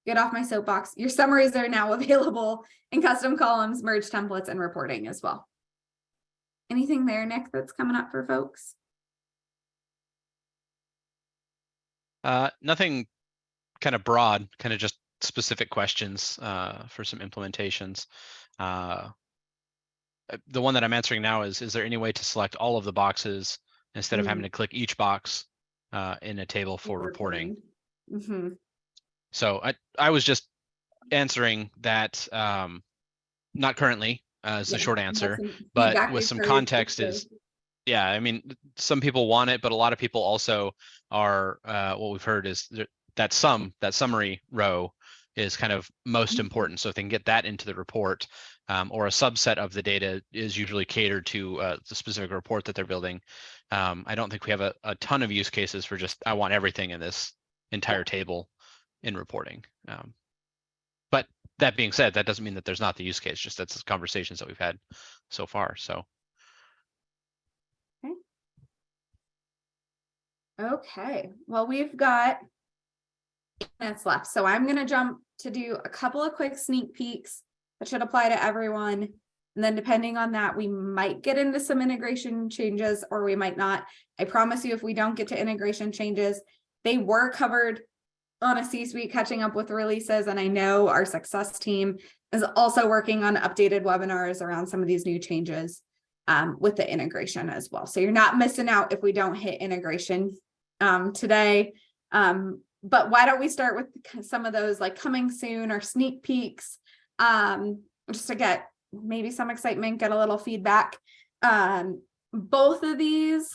[SPEAKER 1] get off my soapbox. Your summaries are now available in custom columns, merge templates, and reporting as well. Anything there, Nick, that's coming up for folks?
[SPEAKER 2] Nothing kind of broad, kind of just specific questions for some implementations. The one that I'm answering now is there any way to select all of the boxes instead of having to click each box in a table for reporting?
[SPEAKER 1] Mm-hmm.
[SPEAKER 2] So I was just answering that, not currently is the short answer, but with some context is, yeah, I mean, some people want it, but a lot of people also are, what we've heard is that summary row is kind of most important. So if they can get that into the report, or a subset of the data is usually catered to the specific report that they're building. I don't think we have a ton of use cases for just, I want everything in this entire table in reporting. But that being said, that doesn't mean that there's not the use case, just that's the conversations that we've had so far. So.
[SPEAKER 1] Okay, well, we've got 8 minutes left. So I'm going to jump to do a couple of quick sneak peeks that should apply to everyone. And then depending on that, we might get into some integration changes or we might not. I promise you, if we don't get to integration changes, they were covered on a C-suite catching up with releases. And I know our success team is also working on updated webinars around some of these new changes with the integration as well. So you're not missing out if we don't hit integration today. But why don't we start with some of those like coming soon or sneak peeks, just to get maybe some excitement, get a little feedback. Both of these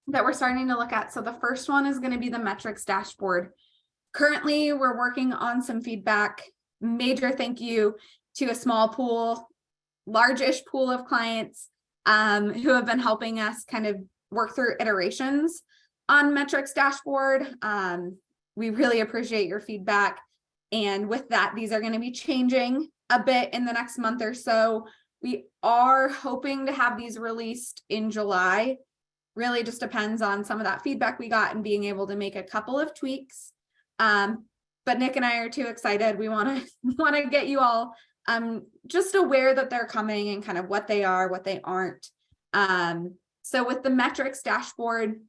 [SPEAKER 1] that we're starting to look at. So the first one is going to be the metrics dashboard. Currently, we're working on some feedback. Major thank you to a small pool, large-ish pool of clients who have been helping us kind of work through iterations on metrics dashboard. We really appreciate your feedback. And with that, these are going to be changing a bit in the next month or so. We are hoping to have these released in July. Really just depends on some of that feedback we got and being able to make a couple of tweaks. But Nick and I are too excited. We want to get you all just aware that they're coming and kind of what they are, what they aren't. So with the metrics dashboard,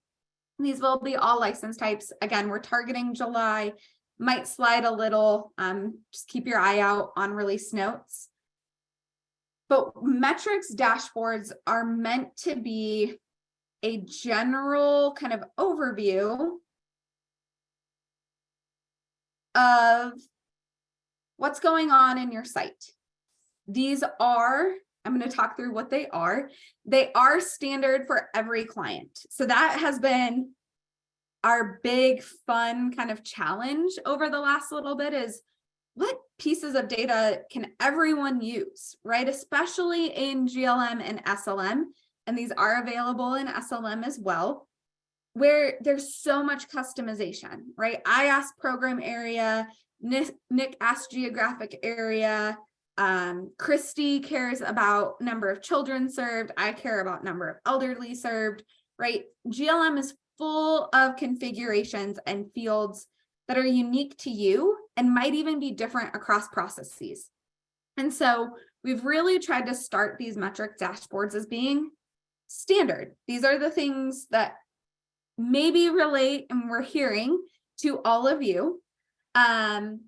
[SPEAKER 1] these will be all license types. Again, we're targeting July, might slide a little. Just keep your eye out on release notes. But metrics dashboards are meant to be a general kind of overview of what's going on in your site. These are, I'm going to talk through what they are. They are standard for every client. So that has been our big fun kind of challenge over the last little bit, is what pieces of data can everyone use, right? Especially in GLM and SLM. And these are available in SLM as well, where there's so much customization, right? I asked program area, Nick asked geographic area, Christy cares about number of children served, I care about number of elderly served, right? GLM is full of configurations and fields that are unique to you and might even be different across processes. And so we've really tried to start these metric dashboards as being standard. These are the things that maybe relate and we're hearing to all of you. And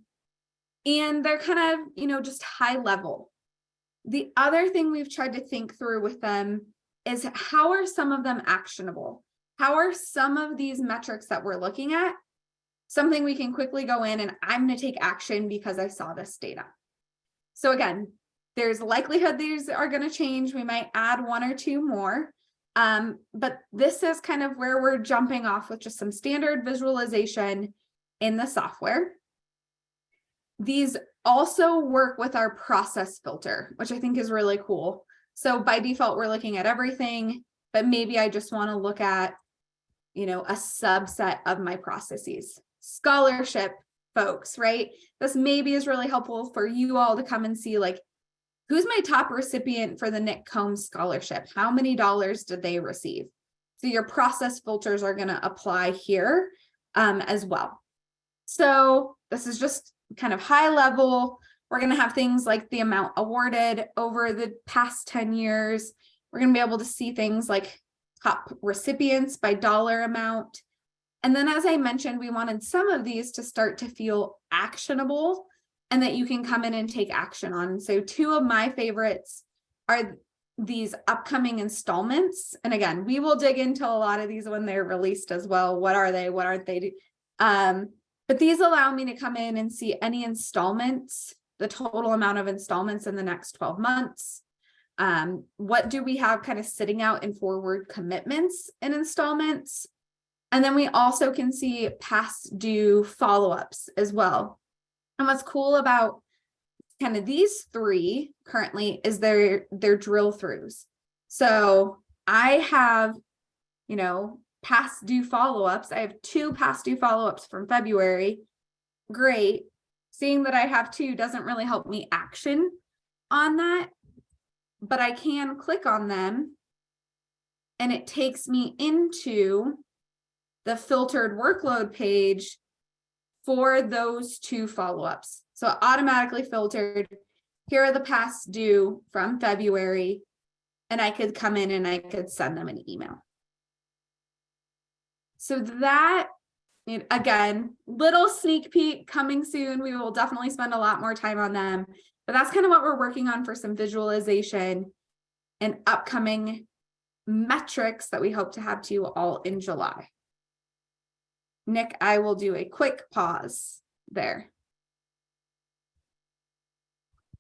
[SPEAKER 1] they're kind of, just high level. The other thing we've tried to think through with them is how are some of them actionable? How are some of these metrics that we're looking at something we can quickly go in and I'm going to take action because I saw this data? So again, there's likelihood these are going to change. We might add one or two more. But this is kind of where we're jumping off with just some standard visualization in the software. These also work with our process filter, which I think is really cool. So by default, we're looking at everything, but maybe I just want to look at, a subset of my processes. Scholarship folks, right? This maybe is really helpful for you all to come and see, like, who's my top recipient for the Nick Combs Scholarship? How many dollars did they receive? So your process filters are going to apply here as well. So this is just kind of high level. We're going to have things like the amount awarded over the past 10 years. We're going to be able to see things like top recipients by dollar amount. And then, as I mentioned, we wanted some of these to start to feel actionable and that you can come in and take action on. So two of my favorites are these upcoming installments. And again, we will dig into a lot of these when they're released as well. What are they? What aren't they? But these allow me to come in and see any installments, the total amount of installments in the next 12 months. What do we have kind of sitting out in forward commitments in installments? And then we also can see past due follow-ups as well. And what's cool about kind of these three currently is their drill throughs. So I have, past due follow-ups. I have 2 past due follow-ups from February. Great. Seeing that I have 2 doesn't really help me action on that, but I can click on them and it takes me into the filtered workload page for those 2 follow-ups. So automatically filtered. Here are the past due from February, and I could come in and I could send them an email. So that, again, little sneak peek coming soon. We will definitely spend a lot more time on them, but that's kind of what we're working on for some visualization and upcoming metrics that we hope to have to you all in July. Nick, I will do a quick pause there.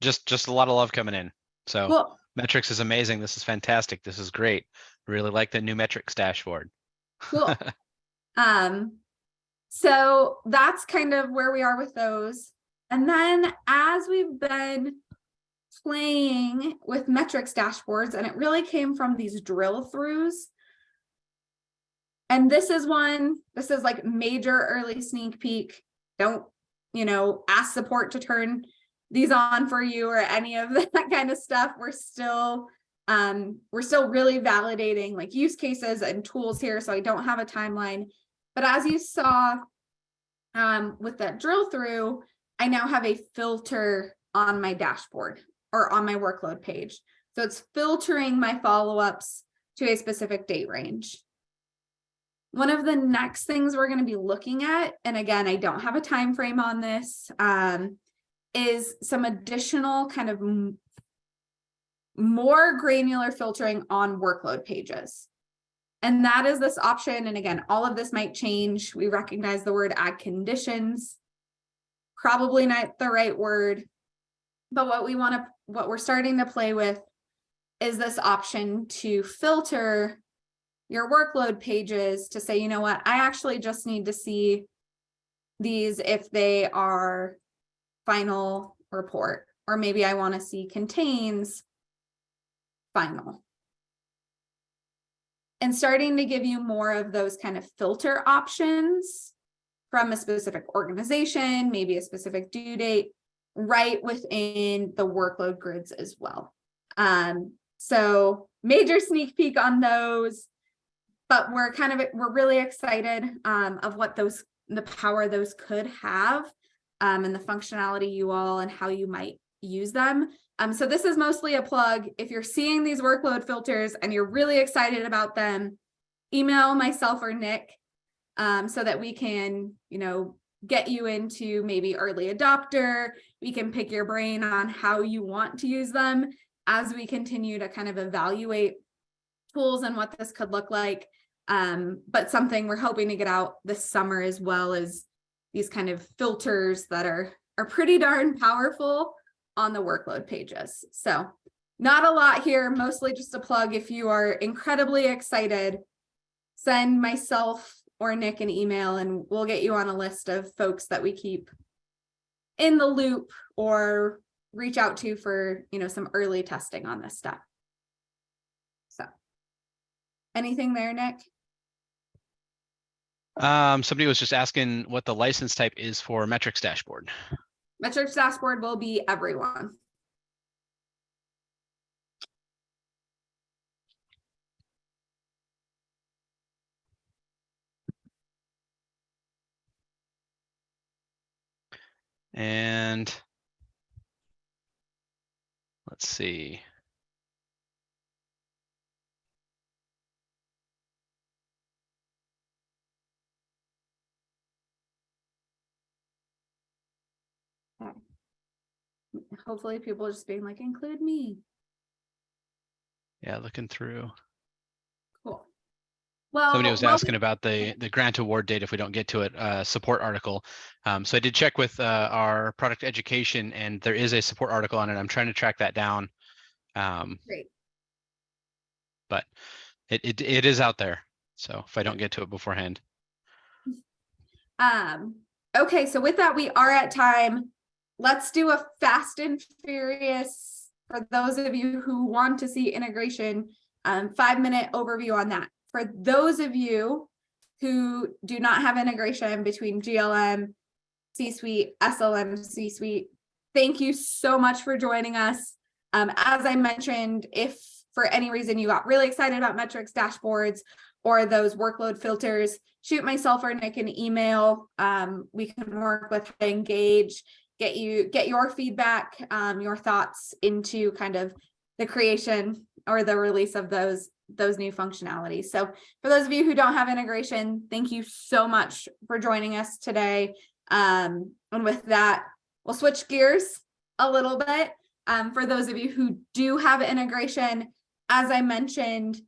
[SPEAKER 2] Just a lot of love coming in. So
[SPEAKER 1] Cool.
[SPEAKER 2] Metrics is amazing. This is fantastic. This is great. Really like the new metrics dashboard.
[SPEAKER 1] Cool. So that's kind of where we are with those. And then as we've been playing with metrics dashboards, and it really came from these drill throughs. And this is like major early sneak peek. Don't, ask support to turn these on for you or any of that kind of stuff. We're still really validating like use cases and tools here. So I don't have a timeline, but as you saw with that drill through, I now have a filter on my dashboard or on my workload page. So it's filtering my follow-ups to a specific date range. One of the next things we're going to be looking at, and again, I don't have a time frame on this, is some additional kind of more granular filtering on workload pages. And that is this option. And again, all of this might change. We recognize the word add conditions, probably not the right word, but what we're starting to play with is this option to filter your workload pages to say, you know what, I actually just need to see these if they are final report, or maybe I want to see contains final. And starting to give you more of those kind of filter options from a specific organization, maybe a specific due date, right within the workload grids as well. So major sneak peek on those, but we're really excited of what the power those could have and the functionality you all and how you might use them. So this is mostly a plug. If you're seeing these workload filters and you're really excited about them, email myself or Nick. so that we can, get you into maybe early adopter. We can pick your brain on how you want to use them as we continue to kind of evaluate tools and what this could look like. But something we're hoping to get out this summer, as well as these kind of filters that are pretty darn powerful on the workload pages. So not a lot here, mostly just a plug. If you are incredibly excited, send myself or Nick an email and we'll get you on a list of folks that we keep in the loop or reach out to for, some early testing on this stuff. So anything there, Nick?
[SPEAKER 2] Somebody was just asking what the license type is for metrics dashboard.
[SPEAKER 1] Metrics dashboard will be everyone.
[SPEAKER 2] And let's see.
[SPEAKER 1] Okay. Hopefully people are just being like, include me.
[SPEAKER 2] Yeah, looking through.
[SPEAKER 1] Cool. Well,
[SPEAKER 2] Somebody was asking about the grant award date if we don't get to it, support article. So I did check with our product education, and there is a support article on it. I'm trying to track that down.
[SPEAKER 1] Great.
[SPEAKER 2] But it is out there. So if I don't get to it beforehand.
[SPEAKER 1] Okay, so with that, we are at time. Let's do a fast and furious for those of you who want to see integration, 5-minute overview on that. For those of you who do not have integration between GLM, C-Suite, SLM, C-Suite, thank you so much for joining us. As I mentioned, if for any reason you got really excited about metrics dashboards or those workload filters, shoot myself or Nick an email. We can work with how to engage, get your feedback, your thoughts into kind of the creation or the release of those new functionalities. So for those of you who don't have integration, thank you so much for joining us today. And with that, we'll switch gears a little bit. For those of you who do have integration, as I mentioned,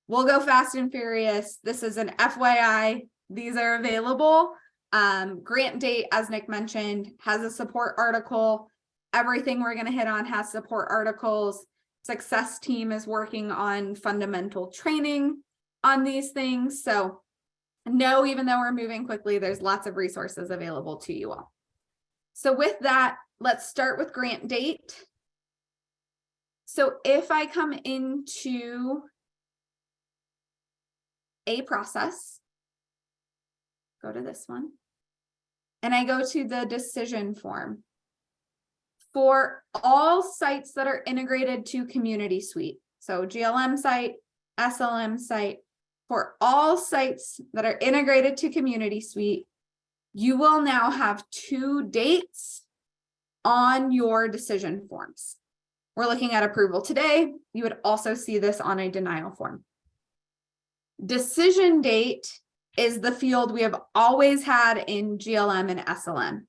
[SPEAKER 1] we'll go fast and furious. This is an FYI. These are available. Grant date, as Nick mentioned, has a support article. Everything we're going to hit on has support articles. Success team is working on fundamental training on these things. So no, even though we're moving quickly, there's lots of resources available to you all. So with that, let's start with grant date. So if I come into a process, go to this one, and I go to the decision form. For all sites that are integrated to Community Suite, so GLM site, SLM site, for all sites that are integrated to Community Suite, you will now have 2 dates on your decision forms. We're looking at approval today. You would also see this on a denial form. Decision date is the field we have always had in GLM and SLM.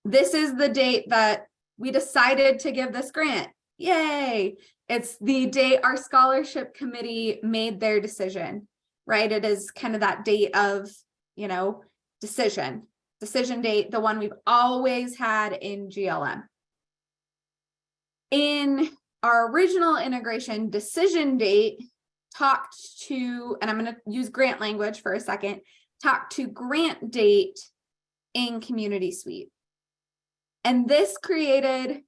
[SPEAKER 1] This is the date that we decided to give this grant. Yay! It's the date our scholarship committee made their decision, right? It is kind of that date of, decision date, the one we've always had in GLM. In our original integration, decision date talked to, and I'm going to use grant language for a second, talked to grant date in Community Suite. And this created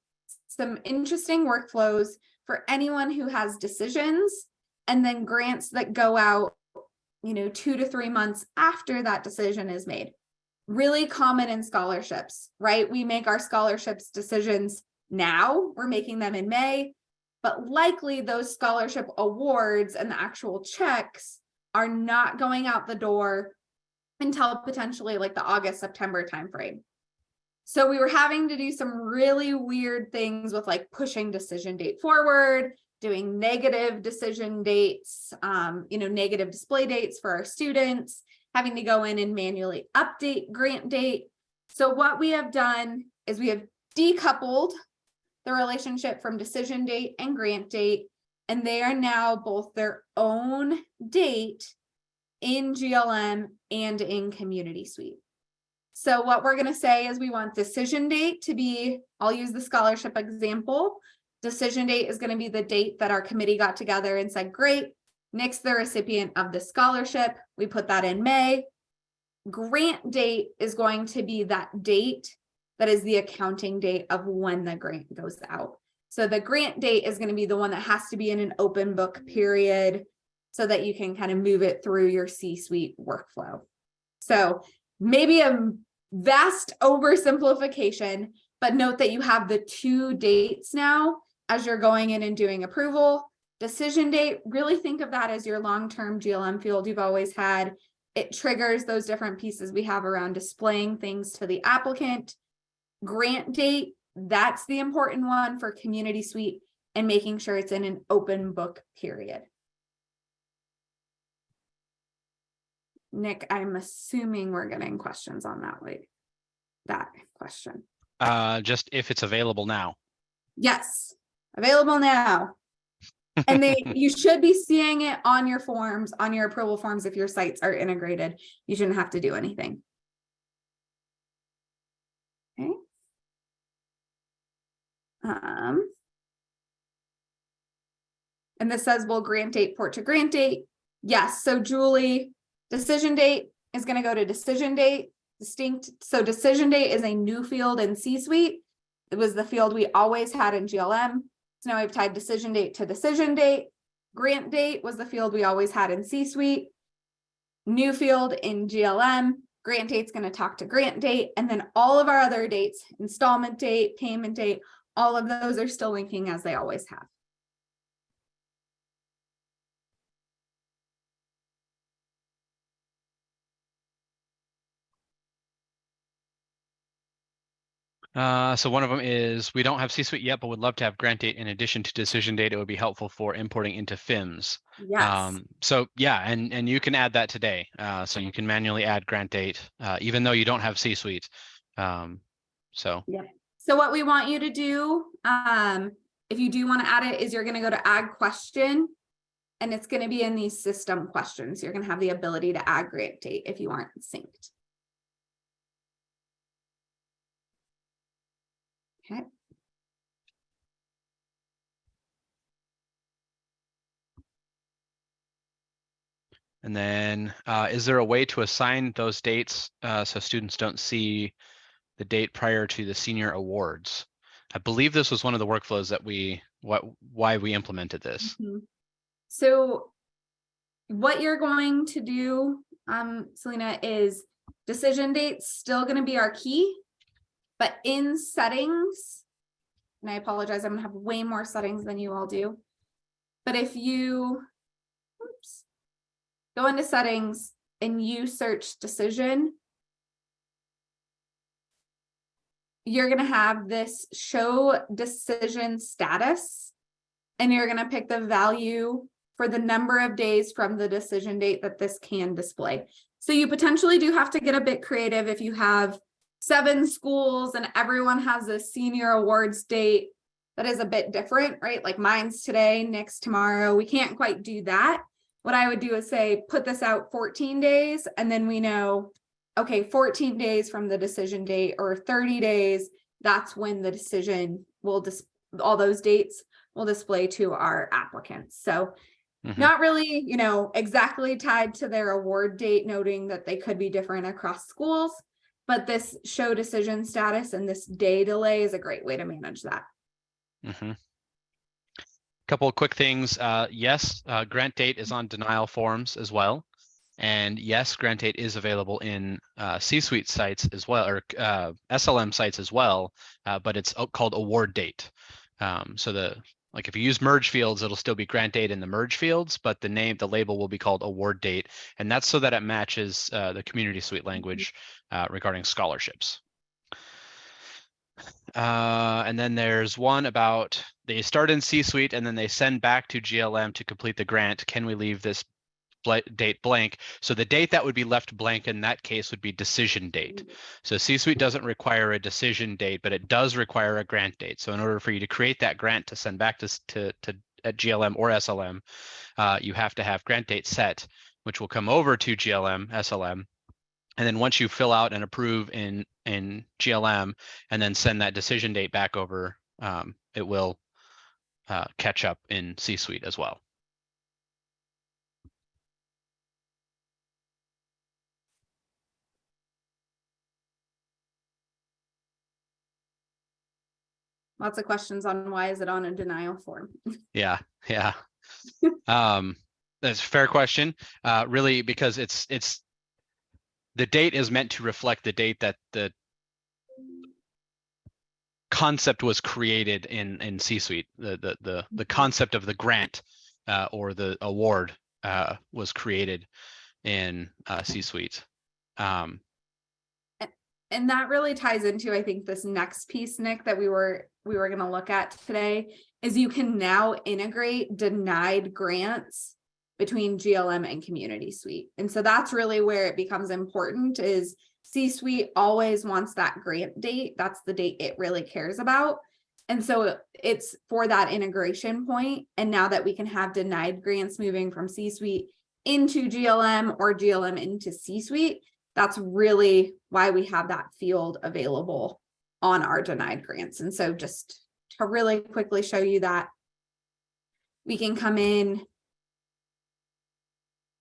[SPEAKER 1] some interesting workflows for anyone who has decisions and then grants that go out, 2 to 3 months after that decision is made. Really common in scholarships, right? We make our scholarships decisions now, we're making them in May, but likely those scholarship awards and the actual checks are not going out the door until potentially like the August, September timeframe. So we were having to do some really weird things with like pushing decision date forward, doing negative decision dates, negative display dates for our students. having to go in and manually update grant date. So what we have done is we have decoupled the relationship from decision date and grant date, and they are now both their own date in GLM and in Community Suite. So what we're going to say is we want decision date to be, I'll use the scholarship example. Decision date is going to be the date that our committee got together and said, great, Nick's the recipient of the scholarship. We put that in May. Grant date is going to be that date that is the accounting date of when the grant goes out. So the grant date is going to be the one that has to be in an open book period so that you can kind of move it through your C-suite workflow. So maybe a vast oversimplification, but note that you have the two dates now as you're going in and doing approval. Decision date, really think of that as your long-term GLM field you've always had. It triggers those different pieces we have around displaying things to the applicant. Grant date, that's the important one for Community Suite and making sure it's in an open book period. Nick, I'm assuming we're getting questions on that question.
[SPEAKER 2] Just if it's available now.
[SPEAKER 1] Yes, available now. And you should be seeing it on your forms, on your approval forms. If your sites are integrated, you shouldn't have to do anything. Okay. And this says, will grant date port to grant date? Yes. So Julie, decision date is going to go to decision date, distinct. So decision date is a new field in C-suite. It was the field we always had in GLM. So now we've tied decision date to decision date. Grant date was the field we always had in C-suite. New field in GLM. Grant date's going to talk to grant date. And then all of our other dates, installment date, payment date, all of those are still linking as they always have.
[SPEAKER 2] So one of them is, we don't have C-suite yet, but would love to have grant date in addition to decision date. It would be helpful for importing into FIMS.
[SPEAKER 1] Yes.
[SPEAKER 2] So yeah, and you can add that today. So you can manually add grant date, even though you don't have C-suite. So
[SPEAKER 1] yeah. So what we want you to do, if you do want to add it, is you're going to go to add question, and it's going to be in these system questions. You're going to have the ability to add grant date if you aren't synced. Okay.
[SPEAKER 2] And then is there a way to assign those dates so students don't see the date prior to the senior awards? I believe this was one of the workflows that why we implemented this.
[SPEAKER 1] Mm-hmm. So what you're going to do, Selena, is decision date's still going to be our key, but in settings, and I apologize, I'm going to have way more settings than you all do. But if you go into settings and you search decision, you're going to have this show decision status, and you're going to pick the value for the number of days from the decision date that this can display. So you potentially do have to get a bit creative if you have 7 schools and everyone has a senior awards date that is a bit different, right? Like mine's today, Nick's tomorrow. We can't quite do that. What I would do is say, put this out 14 days, and then we know, okay, 14 days from the decision date or 30 days, that's when the decision will all those dates will display to our applicants. So not really, exactly tied to their award date, noting that they could be different across schools, but this show decision status and this day delay is a great way to manage that.
[SPEAKER 2] Couple of quick things. Yes, grant date is on denial forms as well. And yes, grant date is available in C-suite sites as well, or SLM sites as well, but it's called award date. So like if you use merge fields, it'll still be grant date in the merge fields, but the label will be called award date. And that's so that it matches the Community Suite language regarding scholarships. And then there's one about they start in C-suite and then they send back to GLM to complete the grant. Can we leave this date blank. So the date that would be left blank in that case would be decision date. So C-suite doesn't require a decision date, but it does require a grant date. So in order for you to create that grant to send back to at GLM or SLM, you have to have grant date set, which will come over to GLM, SLM. And then once you fill out and approve in GLM and then send that decision date back over, it will catch up in C-suite as well.
[SPEAKER 1] Lots of questions on why is it on a denial form?
[SPEAKER 2] Yeah. That's a fair question. Really, because it's the date is meant to reflect the date that the concept was created in C-suite. The concept of the grant or the award was created in C-suite.
[SPEAKER 1] And that really ties into, I think, this next piece, Nick, that we were going to look at today, is you can now integrate denied grants between GLM and Community Suite. And so that's really where it becomes important, is C-suite always wants that grant date. That's the date it really cares about. And so it's for that integration point. And now that we can have denied grants moving from C-suite into GLM or GLM into C-suite, that's really why we have that field available on our denied grants. And so just to really quickly show you that, we can come in,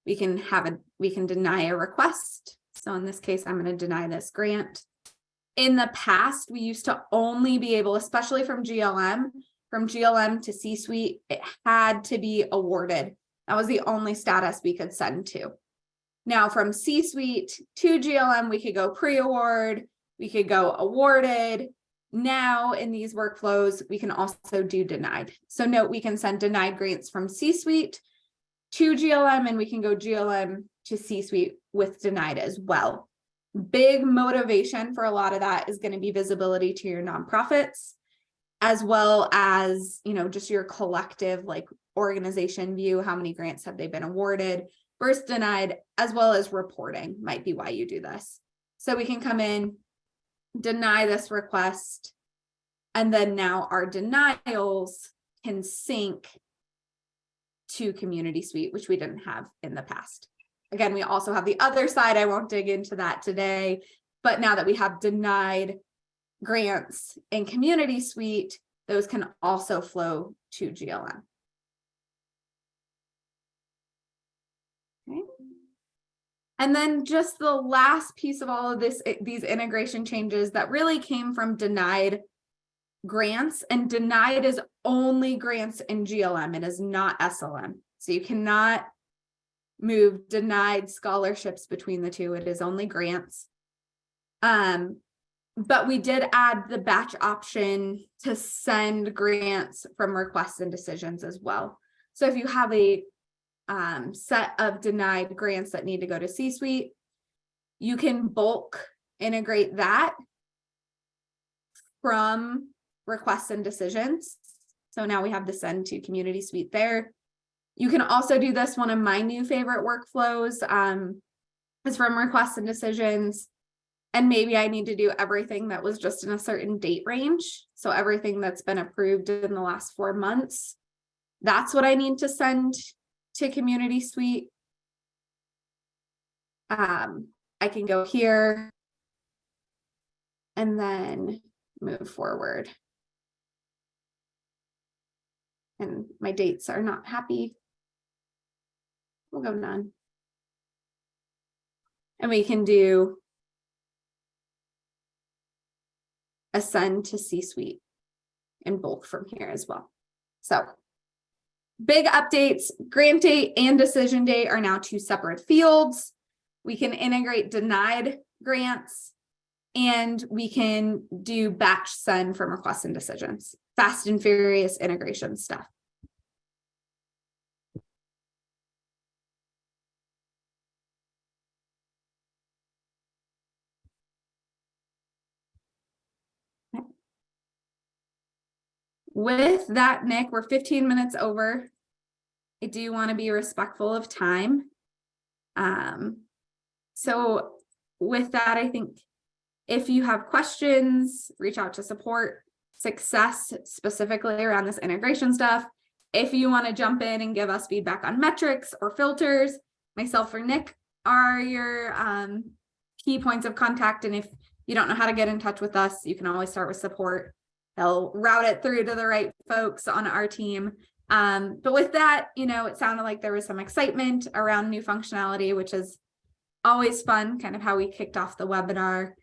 [SPEAKER 1] we can deny a request. So in this case, I'm going to deny this grant. In the past, we used to only be able, especially from GLM to C-suite, it had to be awarded. That was the only status we could send to. Now from C-suite to GLM, we could go pre-award, we could go awarded. Now in these workflows, we can also do denied. So note, we can send denied grants from C-suite to GLM, and we can go GLM to C-suite with denied as well. Big motivation for a lot of that is going to be visibility to your nonprofits, as well as, just your collective organization view. How many grants have they been awarded versus denied, as well as reporting might be why you do this. So we can come in, deny this request, and then now our denials can sync to Community Suite, which we didn't have in the past. Again, we also have the other side. I won't dig into that today, but now that we have denied grants in Community Suite, those can also flow to GLM. Okay. And then just the last piece of all of these integration changes that really came from denied grants, and denied is only grants in GLM. It is not SLM. So you cannot move denied scholarships between the two. It is only grants. But we did add the batch option to send grants from requests and decisions as well. So if you have a set of denied grants that need to go to C-suite, you can bulk integrate that from requests and decisions. So now we have the send to Community Suite there. You can also do this. One of my new favorite workflows is from requests and decisions. And maybe I need to do everything that was just in a certain date range. So everything that's been approved in the last 4 months, that's what I need to send to Community Suite. I can go here and then move forward. And my dates are not happy. We'll go none. And we can do a send to C-suite in bulk from here as well. So big updates, grant date and decision date are now 2 separate fields. We can integrate denied grants, and we can do batch send from requests and decisions. Fast and furious integration stuff. With that, Nick, we're 15 minutes over. I do want to be respectful of time. So with that, I think if you have questions, reach out to support success specifically around this integration stuff. If you want to jump in and give us feedback on metrics or filters, myself or Nick are your key points of contact. And if you don't know how to get in touch with us, you can always start with support. They'll route it through to the right folks on our team. But with that, it sounded like there was some excitement around new functionality, which is always fun, kind of how we kicked off the webinar.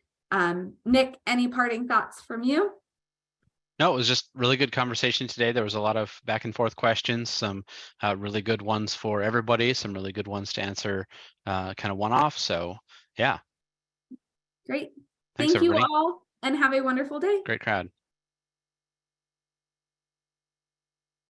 [SPEAKER 1] Nick, any parting thoughts from you?
[SPEAKER 2] No, it was just really good conversation today. There was a lot of back and forth questions, some really good ones for everybody, some really good ones to answer kind of one-off. So yeah.
[SPEAKER 1] Great.
[SPEAKER 2] Thanks,
[SPEAKER 1] Thank you
[SPEAKER 2] everybody.
[SPEAKER 1] all and have a wonderful day.
[SPEAKER 2] Great crowd.